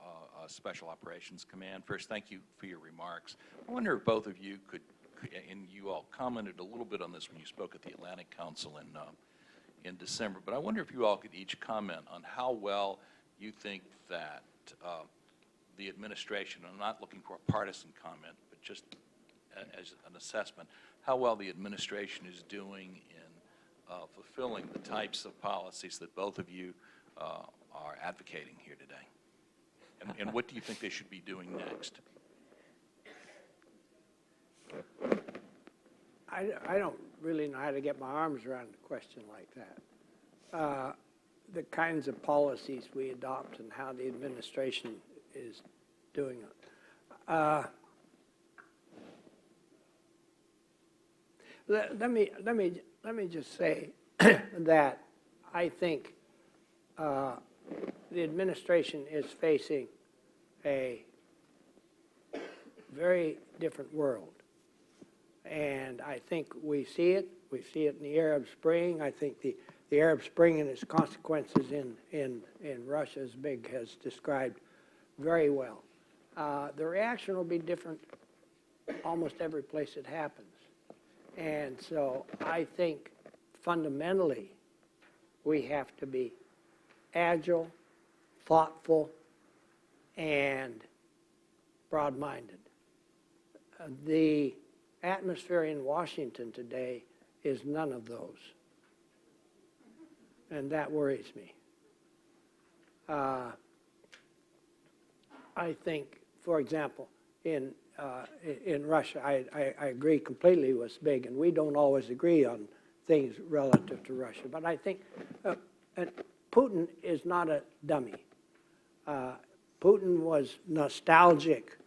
Special Operations Command. First, thank you for your remarks. I wonder if both of you could, and you all commented a little bit on this when you spoke at the Atlantic Council in December, but I wonder if you all could each comment on how well you think that the administration, I'm not looking for a partisan comment, but just as an assessment, how well the administration is doing in fulfilling the types of policies that both of you are advocating here today. And what do you think they should be doing next? I don't really know how to get my arms around a question like that. The kinds of policies we adopt and how the administration is doing it. Let me just say that I think the administration is facing a very different world. And I think we see it. We see it in the Arab Spring. I think the Arab Spring and its consequences in Russia, as Big has described very well. The reaction will be different almost every place it happens. And so I think fundamentally we have to be agile, thoughtful, and broad-minded. The atmosphere in Washington today is none of those. And that worries me. I think, for example, in Russia, I agree completely with Big, and we don't always agree on things relative to Russia. But I think Putin is not a dummy. Putin was nostalgic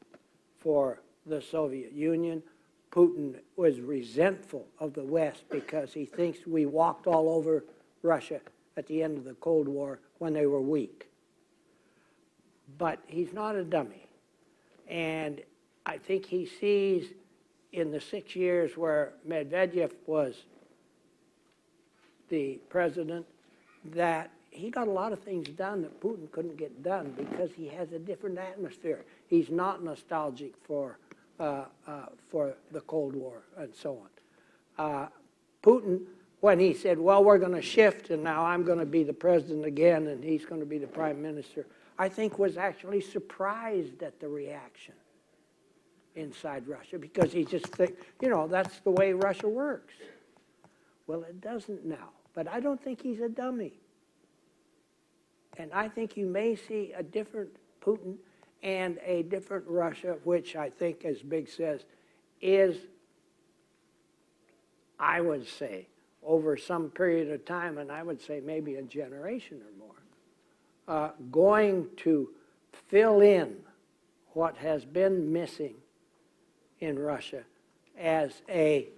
for the Soviet Union. Putin was resentful of the West because he thinks we walked all over Russia at the end of the Cold War when they were weak. But he's not a dummy. And I think he sees in the 6 years where Medvedev was the president that he got a lot of things done that Putin couldn't get done because he has a different atmosphere. He's not nostalgic for the Cold War and so on. Putin, when he said, well, we're going to shift and now I'm going to be the president again and he's going to be the prime minister, I think was actually surprised at the reaction inside Russia because he just think, that's the way Russia works. Well, it doesn't now, but I don't think he's a dummy. And I think you may see a different Putin and a different Russia, which I think, as Big says, is, I would say, over some period of time, and I would say maybe a generation or more, going to fill in what has been missing in Russia as a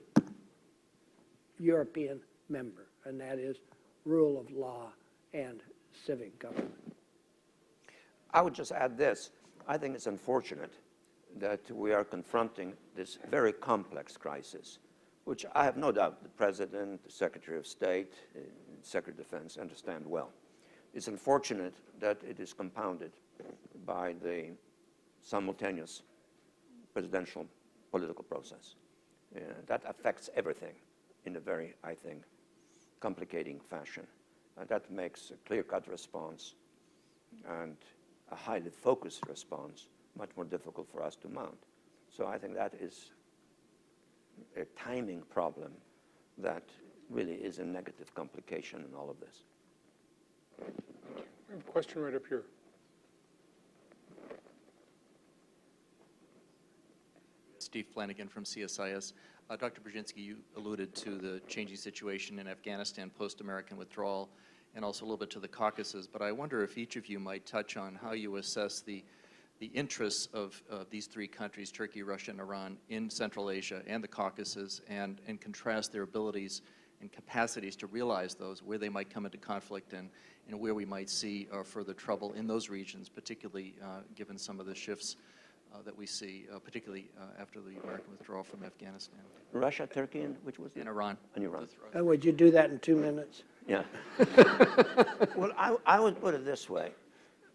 European member, and that is rule of law and civic government. I would just add this. I think it's unfortunate that we are confronting this very complex crisis, which I have no doubt the President, the Secretary of State, Secretary of Defense understand well. It's unfortunate that it is compounded by the simultaneous presidential political process. That affects everything in a very, I think, complicating fashion. And that makes a clear-cut response and a highly focused response much more difficult for us to mount. So I think that is a timing problem that really is a negative complication in all of this. We have a question right up here. Steve Flanagan from CSIS. Dr. Brzezinski, you alluded to the changing situation in Afghanistan post-American withdrawal and also a little bit to the Caucasus, but I wonder if each of you might touch on how you assess the interests of these three countries, Turkey, Russia, and Iran, in Central Asia and the Caucasus, and contrast their abilities and capacities to realize those, where they might come into conflict, and where we might see further trouble in those regions, particularly given some of the shifts that we see, particularly after the American withdrawal from Afghanistan. Russia, Turkey, and which was it? And Iran. And Iran. Would you do that in 2 minutes? Yeah. Well, I would put it this way.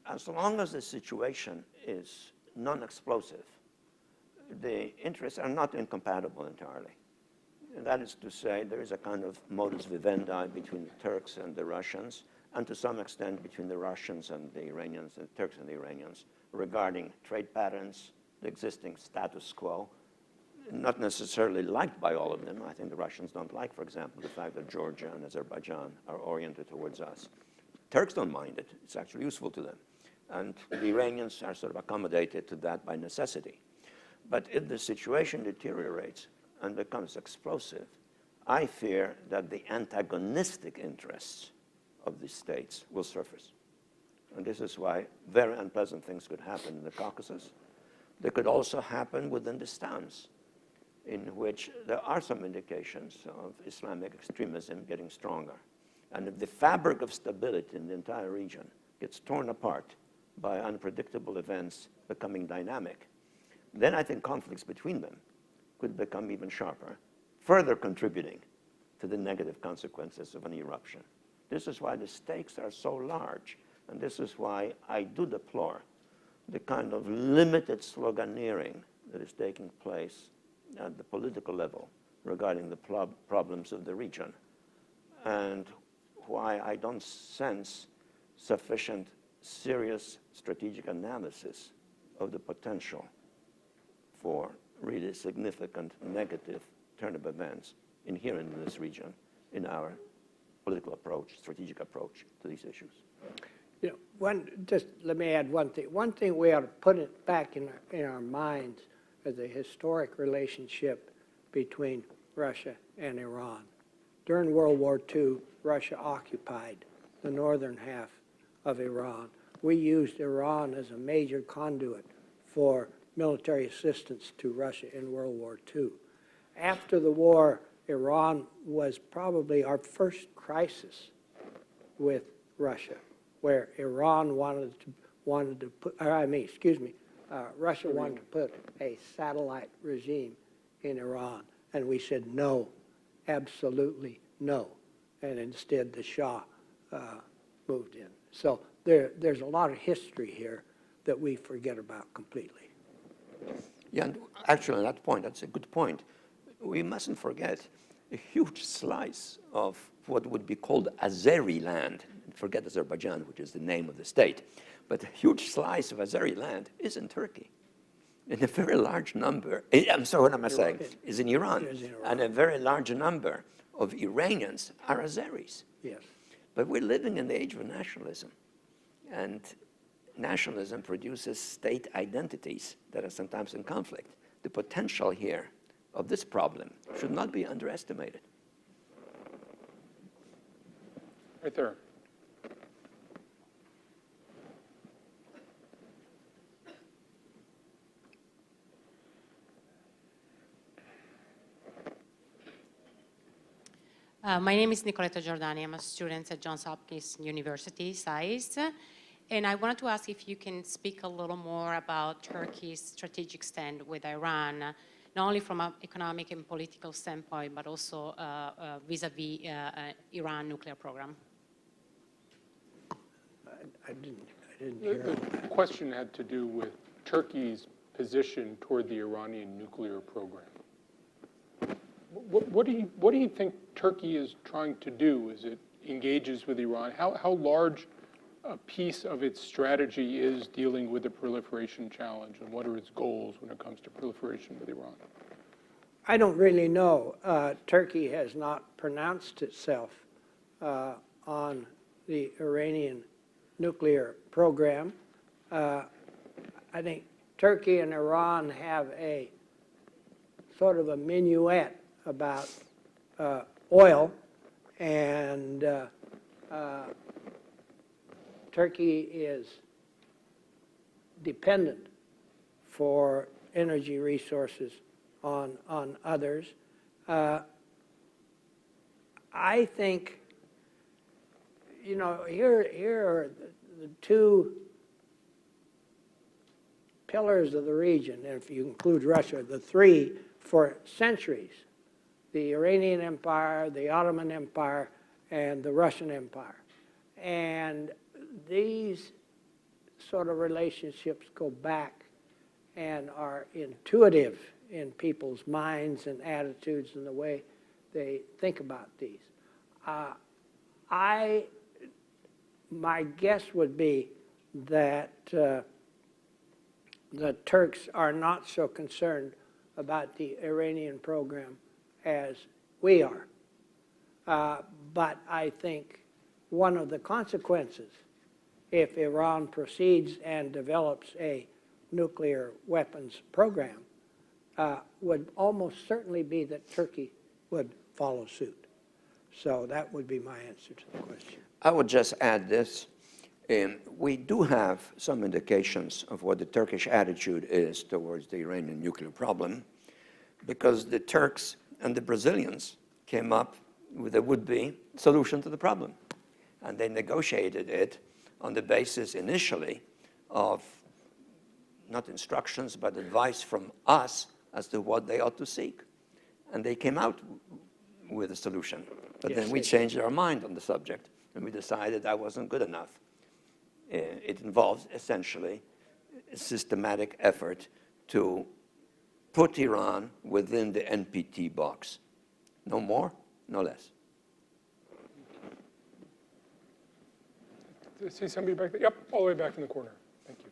As long as the situation is non-explosive, the interests are not incompatible entirely. And that is to say, there is a kind of modus vivendi between the Turks and the Russians, and to some extent between the Russians and the Iranians, the Turks and the Iranians, regarding trade patterns, the existing status quo, not necessarily liked by all of them. I think the Russians don't like, for example, the fact that Georgia and Azerbaijan are oriented towards us. Turks don't mind it. It's actually useful to them. And the Iranians are sort of accommodated to that by necessity. But if the situation deteriorates and becomes explosive, I fear that the antagonistic interests of the states will surface. And this is why very unpleasant things could happen in the Caucasus. They could also happen within the stans, in which there are some indications of Islamic extremism getting stronger. And if the fabric of stability in the entire region gets torn apart by unpredictable events becoming dynamic, then I think conflicts between them could become even sharper, further contributing to the negative consequences of an eruption. This is why the stakes are so large, and this is why I do deplore the kind of limited sloganeering that is taking place at the political level regarding the problems of the region, and why I don't sense sufficient serious strategic analysis of the potential for really significant negative turn of events inherent in this region in our political approach, strategic approach to these issues. You know, just let me add one thing. One thing we ought to put it back in our minds as a historic relationship between Russia and Iran. During World War II, Russia occupied the northern half of Iran. We used Iran as a major conduit for military assistance to Russia in World War II. After the war, Iran was probably our first crisis with Russia, where Iran wanted to put, Russia wanted to put a satellite regime in Iran, and we said no, absolutely no, and instead the Shah moved in. So there's a lot of history here that we forget about completely. Yeah, and actually on that point, that's a good point. We mustn't forget a huge slice of what would be called Azeri land. Forget Azerbaijan, which is the name of the state. But a huge slice of Azeri land is in Turkey. And a very large number, I'm sorry, what am I saying? Is in Iran. And a very large number of Iranians are Azeris. Yes. But we're living in the age of nationalism. And nationalism produces state identities that are sometimes in conflict. The potential here of this problem should not be underestimated. Right there. My name is Nicoletta Giordani. I'm a student at Johns Hopkins University, SAIS. And I wanted to ask if you can speak a little more about Turkey's strategic stand with Iran, not only from an economic and political standpoint, but also vis-a-vis Iran nuclear program. I didn't hear The question had to do with Turkey's position toward the Iranian nuclear program. What do you think Turkey is trying to do as it engages with Iran? How large a piece of its strategy is dealing with the proliferation challenge, and what are its goals when it comes to proliferation with Iran? I don't really know. Turkey has not pronounced itself on the Iranian nuclear program. I think Turkey and Iran have a sort of a minuet about oil, and Turkey is dependent for energy resources on others. I think, you know, here are the two pillars of the region, and if you include Russia, the three for centuries: the Iranian Empire, the Ottoman Empire, and the Russian Empire. And these sort of relationships go back and are intuitive in people's minds and attitudes and the way they think about these. My guess would be that the Turks are not so concerned about the Iranian program as we are. But I think one of the consequences, if Iran proceeds and develops a nuclear weapons program, would almost certainly be that Turkey would follow suit. So that would be my answer to the question. I would just add this. We do have some indications of what the Turkish attitude is towards the Iranian nuclear problem, because the Turks and the Brazilians came up with a would-be solution to the problem. And they negotiated it on the basis initially of not instructions, but advice from us as to what they ought to seek. And they came out with a solution. But Yes, then we changed our mind on the subject, and we decided that wasn't good enough. It involves essentially a systematic effort to put Iran within the NPT box. No more, no less. I see somebody back there. Yep, all the way back in the corner. Thank you.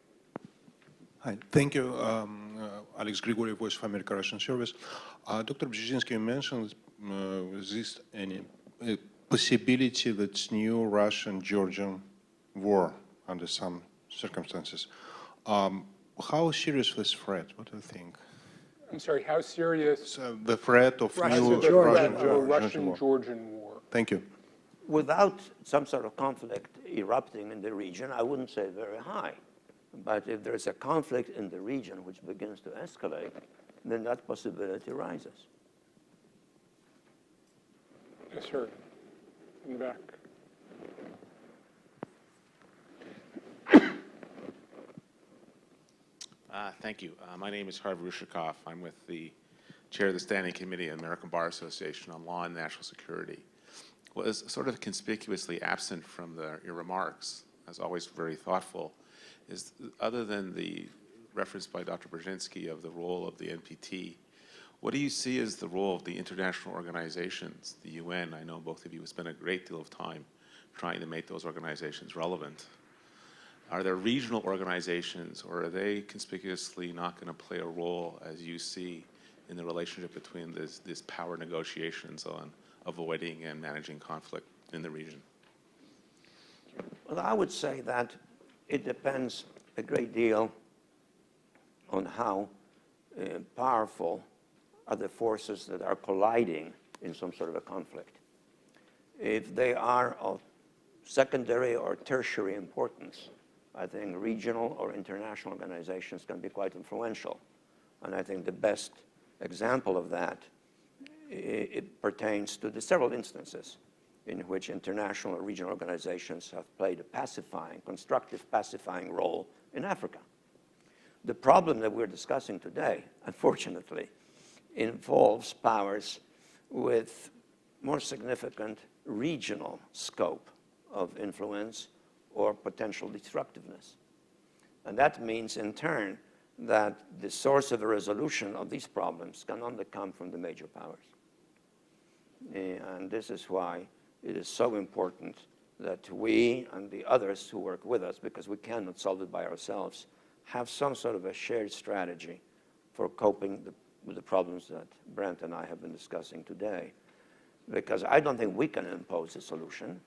Hi, thank you. Alex Grigoriev, Voice of America Russian Service. Dr. Brzezinski, you mentioned this any possibility that new Russian-Georgian war under some circumstances. How serious this threat? What do you think? I'm sorry, how serious? So the threat of new Russian-Georgian war. Thank you. Without some sort of conflict erupting in the region, I wouldn't say very high. But if there's a conflict in the region which begins to escalate, then that possibility rises. Yes, sir. In the back. Thank you. My name is Harv Rushikoff. I'm with the chair of the Standing Committee of the American Bar Association on Law and National Security. What is sort of conspicuously absent from your remarks, as always very thoughtful, is other than the reference by Dr. Brzezinski of the role of the NPT, what do you see as the role of the international organizations, the UN? I know both of you have spent a great deal of time trying to make those organizations relevant. Are there regional organizations, or are they conspicuously not going to play a role, as you see, in the relationship between this power negotiations on avoiding and managing conflict in the region? Well, I would say that it depends a great deal on how powerful are the forces that are colliding in some sort of a conflict. If they are of secondary or tertiary importance, I think regional or international organizations can be quite influential. And I think the best example of that, it pertains to the several instances in which international or regional organizations have played a pacifying, constructive pacifying role in Africa. The problem that we're discussing today, unfortunately, involves powers with more significant regional scope of influence or potential destructiveness. And that means, in turn, that the source of a resolution of these problems can only come from the major powers. And this is why it is so important that we and the others who work with us, because we cannot solve it by ourselves, have some sort of a shared strategy for coping with the problems that Brent and I have been discussing today. Because I don't think we can impose a solution,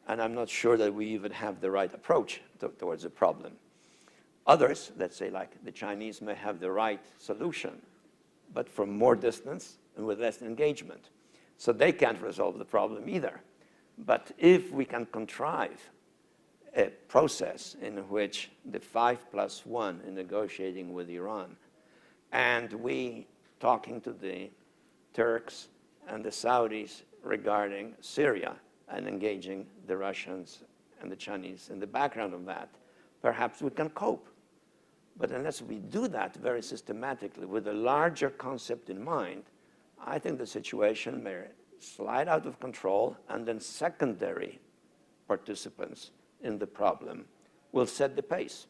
and I'm not sure that we even have the right approach towards the problem. Others, let's say like the Chinese, may have the right solution, but from more distance and with less engagement. So they can't resolve the problem either. But if we can contrive a process in which the 5+1 in negotiating with Iran, and we talking to the Turks and the Saudis regarding Syria and engaging the Russians and the Chinese in the background of that, perhaps we can cope. But unless we do that very systematically with a larger concept in mind, I think the situation may slide out of control, and then secondary participants in the problem will set the pace.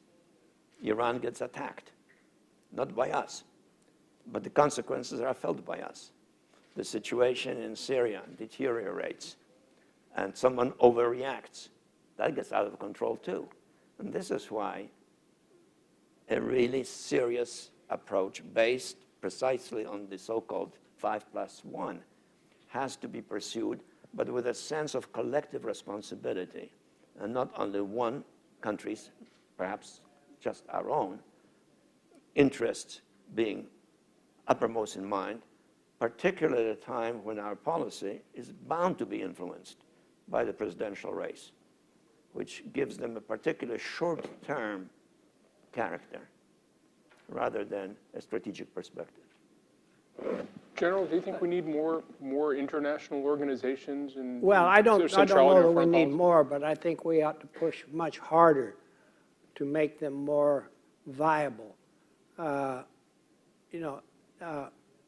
Iran gets attacked, not by us, but the consequences are felt by us. The situation in Syria deteriorates, and someone overreacts. That gets out of control too. And this is why a really serious approach based precisely on the so-called 5+1 has to be pursued, but with a sense of collective responsibility, and not only one country's, perhaps just our own, interests being uppermost in mind, particularly at a time when our policy is bound to be influenced by the presidential race, which gives them a particular short-term character rather than a strategic perspective. General, do you think we need more international organizations? And Well, I don't know centrality that of we foreign need policy? more, but I think we ought to push much harder to make them more viable.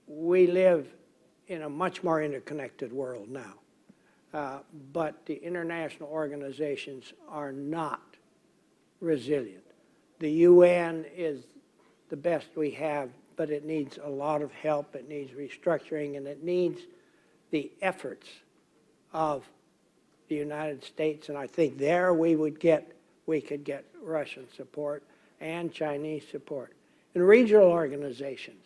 We live in a much more interconnected world now, but the international organizations are not resilient. The UN is the best we have, but it needs a lot of help, it needs restructuring, and it needs the efforts of the United States. And I think there we could get Russian support and Chinese support. In regional organizations,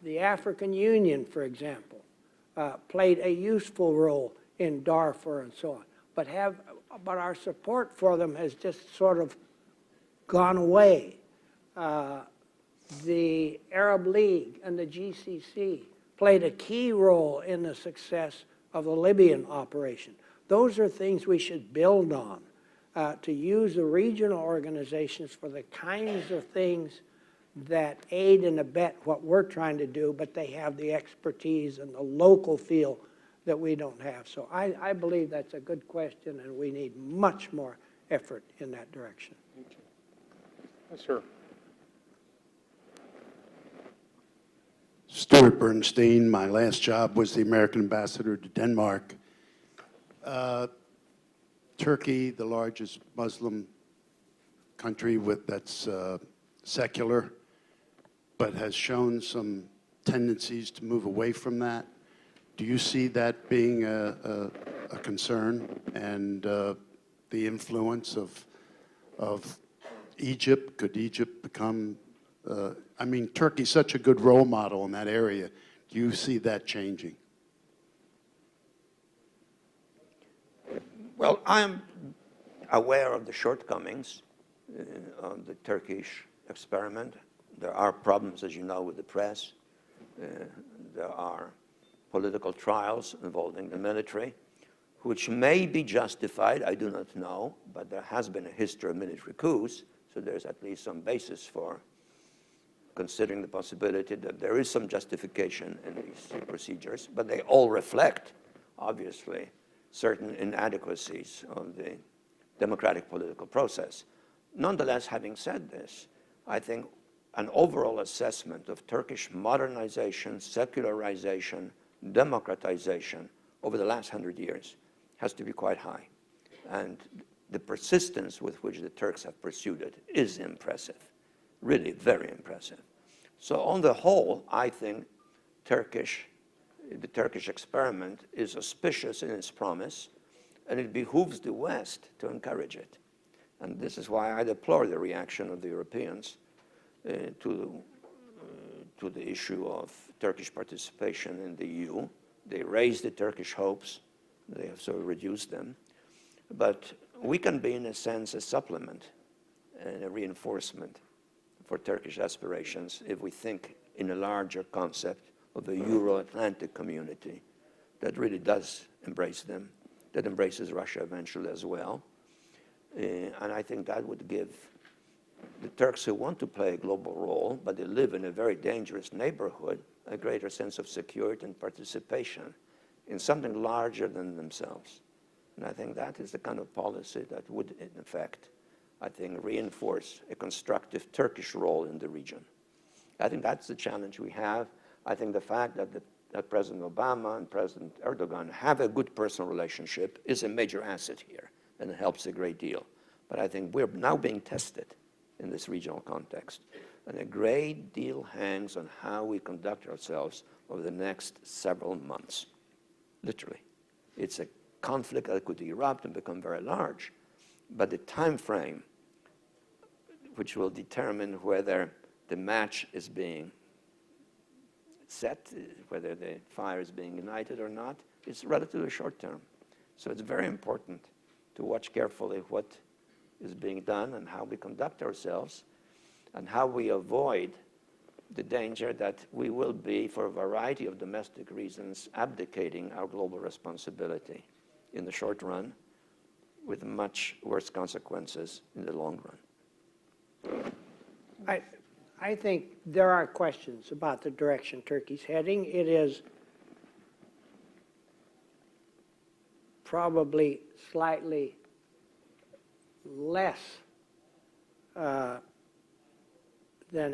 the African Union, for example, played a useful role in Darfur and so on, but our support for them has just sort of gone away. The Arab League and the GCC played a key role in the success of the Libyan operation. Those are things we should build on, to use the regional organizations for the kinds of things that aid and abet what we're trying to do, but they have the expertise and the local feel that we don't have. So I believe that's a good question, and we need much more effort in that direction. Thank you. Yes, sir. Stuart Bernstein. My last job was the American ambassador to Denmark. Turkey, the largest Muslim country that's secular, but has shown some tendencies to move away from that. Do you see that being a concern, and the influence of Egypt? Could Egypt become, Turkey's such a good role model in that area. Do you see that changing? Well, I'm aware of the shortcomings of the Turkish experiment. There are problems, as you know, with the press. There are political trials involving the military, which may be justified, I do not know, but there has been a history of military coups, so there's at least some basis for considering the possibility that there is some justification in these procedures, but they all reflect, obviously, certain inadequacies of the democratic political process. Nonetheless, having said this, I think an overall assessment of Turkish modernization, secularization, democratization over the last 100 years has to be quite high. And the persistence with which the Turks have pursued it is impressive, really very impressive. So on the whole, I think the Turkish experiment is auspicious in its promise, and it behooves the West to encourage it. And this is why I deplore the reaction of the Europeans to the issue of Turkish participation in the EU. They raised the Turkish hopes. They have sort of reduced them. But we can be, in a sense, a supplement and a reinforcement for Turkish aspirations if we think in a larger concept of a Euro-Atlantic community that really does embrace them, that embraces Russia eventually as well. And I think that would give the Turks who want to play a global role, but they live in a very dangerous neighborhood, a greater sense of security and participation in something larger than themselves. And I think that is the kind of policy that would, in effect, I think, reinforce a constructive Turkish role in the region. I think that's the challenge we have. I think the fact that President Obama and President Erdogan have a good personal relationship is a major asset here, and it helps a great deal. But I think we're now being tested in this regional context, and a great deal hangs on how we conduct ourselves over the next several months, literally. It's a conflict that could erupt and become very large, but the time frame which will determine whether the match is being set, whether the fire is being ignited or not, is relatively short term. So it's very important to watch carefully what is being done and how we conduct ourselves and how we avoid the danger that we will be, for a variety of domestic reasons, abdicating our global responsibility in the short run with much worse consequences in the long run. I think there are questions about the direction Turkey's heading. It is probably slightly less than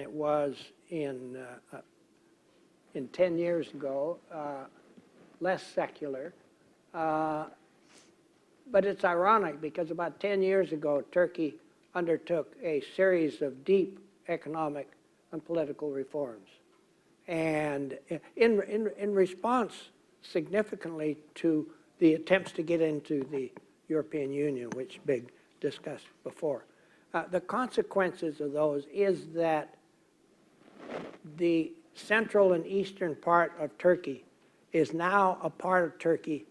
it was in 10 years ago, less secular. But it's ironic because about 10 years ago, Turkey undertook a series of deep economic and political reforms. And in response significantly to the attempts to get into the European Union, which Big discussed before. The consequences of those is that the central and eastern part of Turkey is now a part of Turkey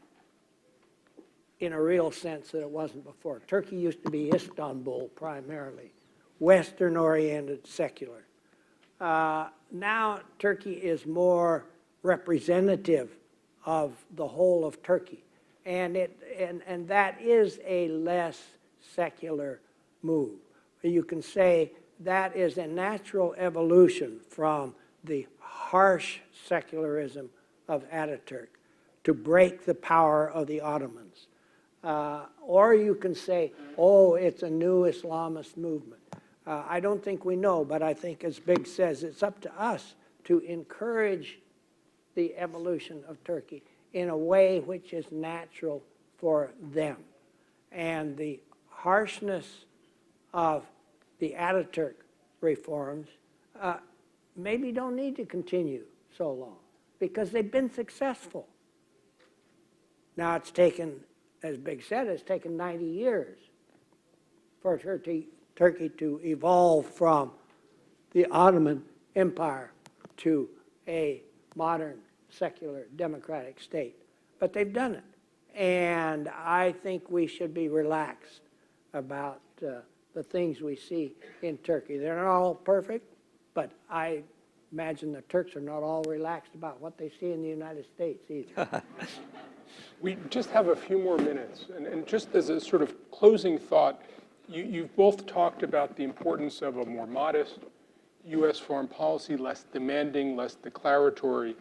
in a real sense that it wasn't before. Turkey used to be Istanbul primarily, Western-oriented, secular. Now Turkey is more representative of the whole of Turkey, and that is a less secular move. You can say that is a natural evolution from the harsh secularism of Ataturk to break the power of the Ottomans. Or you can say, oh, it's a new Islamist movement. I don't think we know, but I think, as Big says, it's up to us to encourage the evolution of Turkey in a way which is natural for them. And the harshness of the Ataturk reforms maybe don't need to continue so long because they've been successful. Now it's taken, as Big said, it's taken 90 years for Turkey to evolve from the Ottoman Empire to a modern, secular, democratic state. But they've done it. And I think we should be relaxed about the things we see in Turkey. They're not all perfect, but I imagine the Turks are not all relaxed about what they see in the United States either. We just have a few more minutes. And just as a sort of closing thought, you've both talked about the importance of a more modest U.S. foreign policy, less demanding, less declaratory,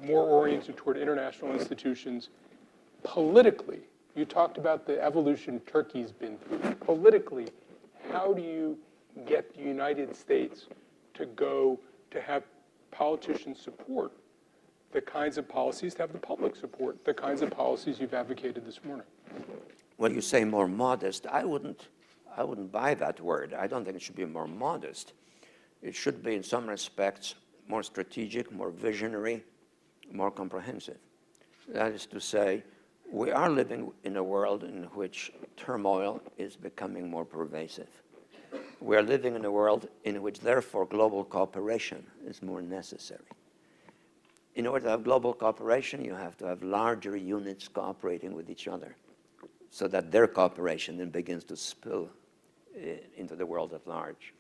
more oriented toward international institutions. Politically, you talked about the evolution Turkey's been through. Politically, how do you get the United States to go to have politicians support the kinds of policies, to have the public support the kinds of policies you've advocated this morning? Well, you say more modest. I wouldn't buy that word. I don't think it should be more modest. It should be, in some respects, more strategic, more visionary, more comprehensive. That is to say, we are living in a world in which turmoil is becoming more pervasive. We are living in a world in which, therefore, global cooperation is more necessary. In order to have global cooperation, you have to have larger units cooperating with each other so that their cooperation then begins to spill into the world at large.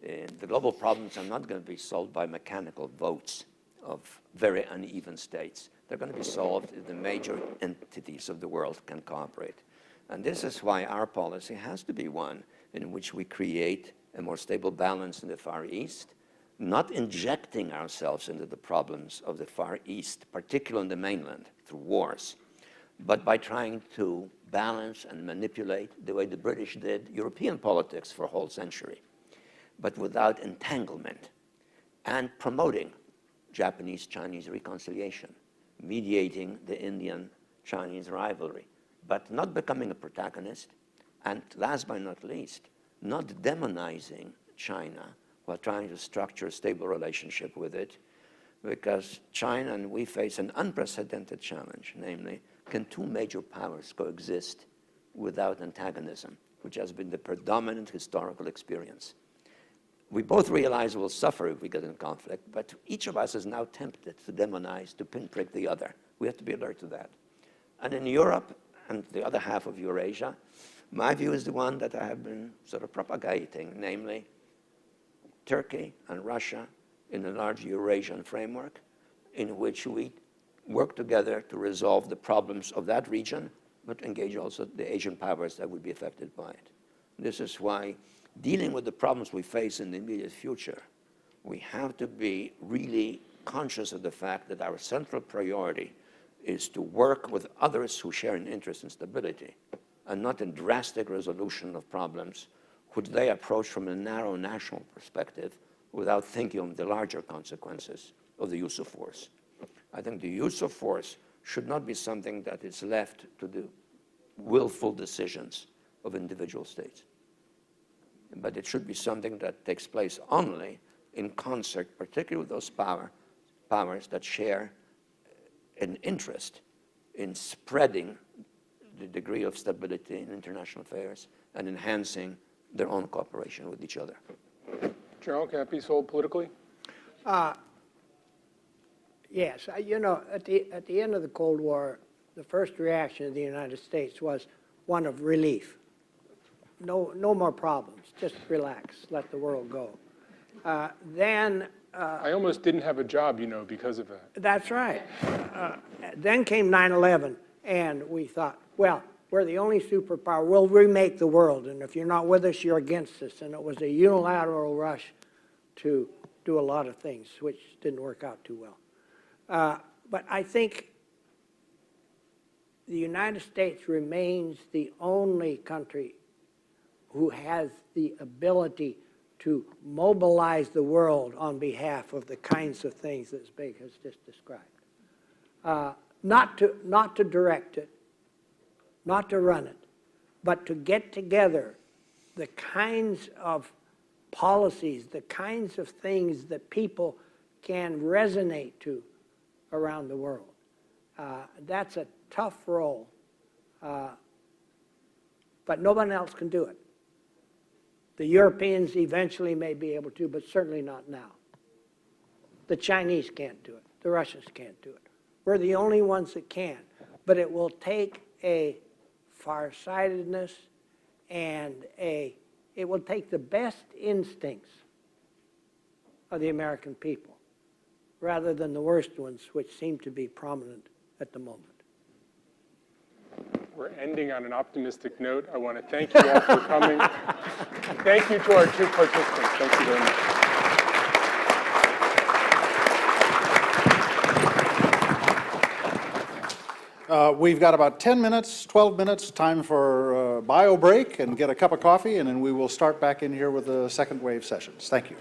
The global problems are not going to be solved by mechanical votes of very uneven states. They're going to be solved if the major entities of the world can cooperate. And this is why our policy has to be one in which we create a more stable balance in the Far East, not injecting ourselves into the problems of the Far East, particularly in the mainland, through wars, but by trying to balance and manipulate the way the British did European politics for a whole century, but without entanglement, and promoting Japanese-Chinese reconciliation, mediating the Indian-Chinese rivalry, but not becoming a protagonist, and last but not least, not demonizing China while trying to structure a stable relationship with it, because China and we face an unprecedented challenge, namely, can two major powers coexist without antagonism, which has been the predominant historical experience. We both realize we'll suffer if we get in conflict, but each of us is now tempted to demonize, to pinprick the other. We have to be alert to that. And in Europe and the other half of Eurasia, my view is the one that I have been sort of propagating, namely Turkey and Russia in a large Eurasian framework in which we work together to resolve the problems of that region, but engage also the Asian powers that would be affected by it. This is why dealing with the problems we face in the immediate future, we have to be really conscious of the fact that our central priority is to work with others who share an interest in stability, and not in drastic resolution of problems which they approach from a narrow national perspective without thinking of the larger consequences of the use of force. I think the use of force should not be something that is left to the willful decisions of individual states, but it should be something that takes place only in concert, particularly with those powers that share an interest in spreading the degree of stability in international affairs and enhancing their own cooperation with each other. Gerald, can that be sold politically? Yes. You know, at the end of the Cold War, the first reaction of the United States was one of relief. No more problems. Just relax. Let the world go. I almost didn't have a job, you know, because of that. That's right. Then came 9/11, and we thought, well, we're the only superpower. We'll remake the world, and if you're not with us, you're against us. And it was a unilateral rush to do a lot of things, which didn't work out too well. But I think the United States remains the only country who has the ability to mobilize the world on behalf of the kinds of things that Zbig has just described. Not to direct it, not to run it, but to get together the kinds of policies, the kinds of things that people can resonate to around the world. That's a tough role, but no one else can do it. The Europeans eventually may be able to, but certainly not now. The Chinese can't do it. The Russians can't do it. We're the only ones that can. But it will take a farsightedness and it will take the best instincts of the American people rather than the worst ones, which seem to be prominent at the moment. We're ending on an optimistic note. I want to thank you all for coming. Thank you to our two participants. Thank you very much. We've got about 10 minutes, 12 minutes, time for a bio break and get a cup of coffee, and then we will start back in here with the second wave sessions. Thank you.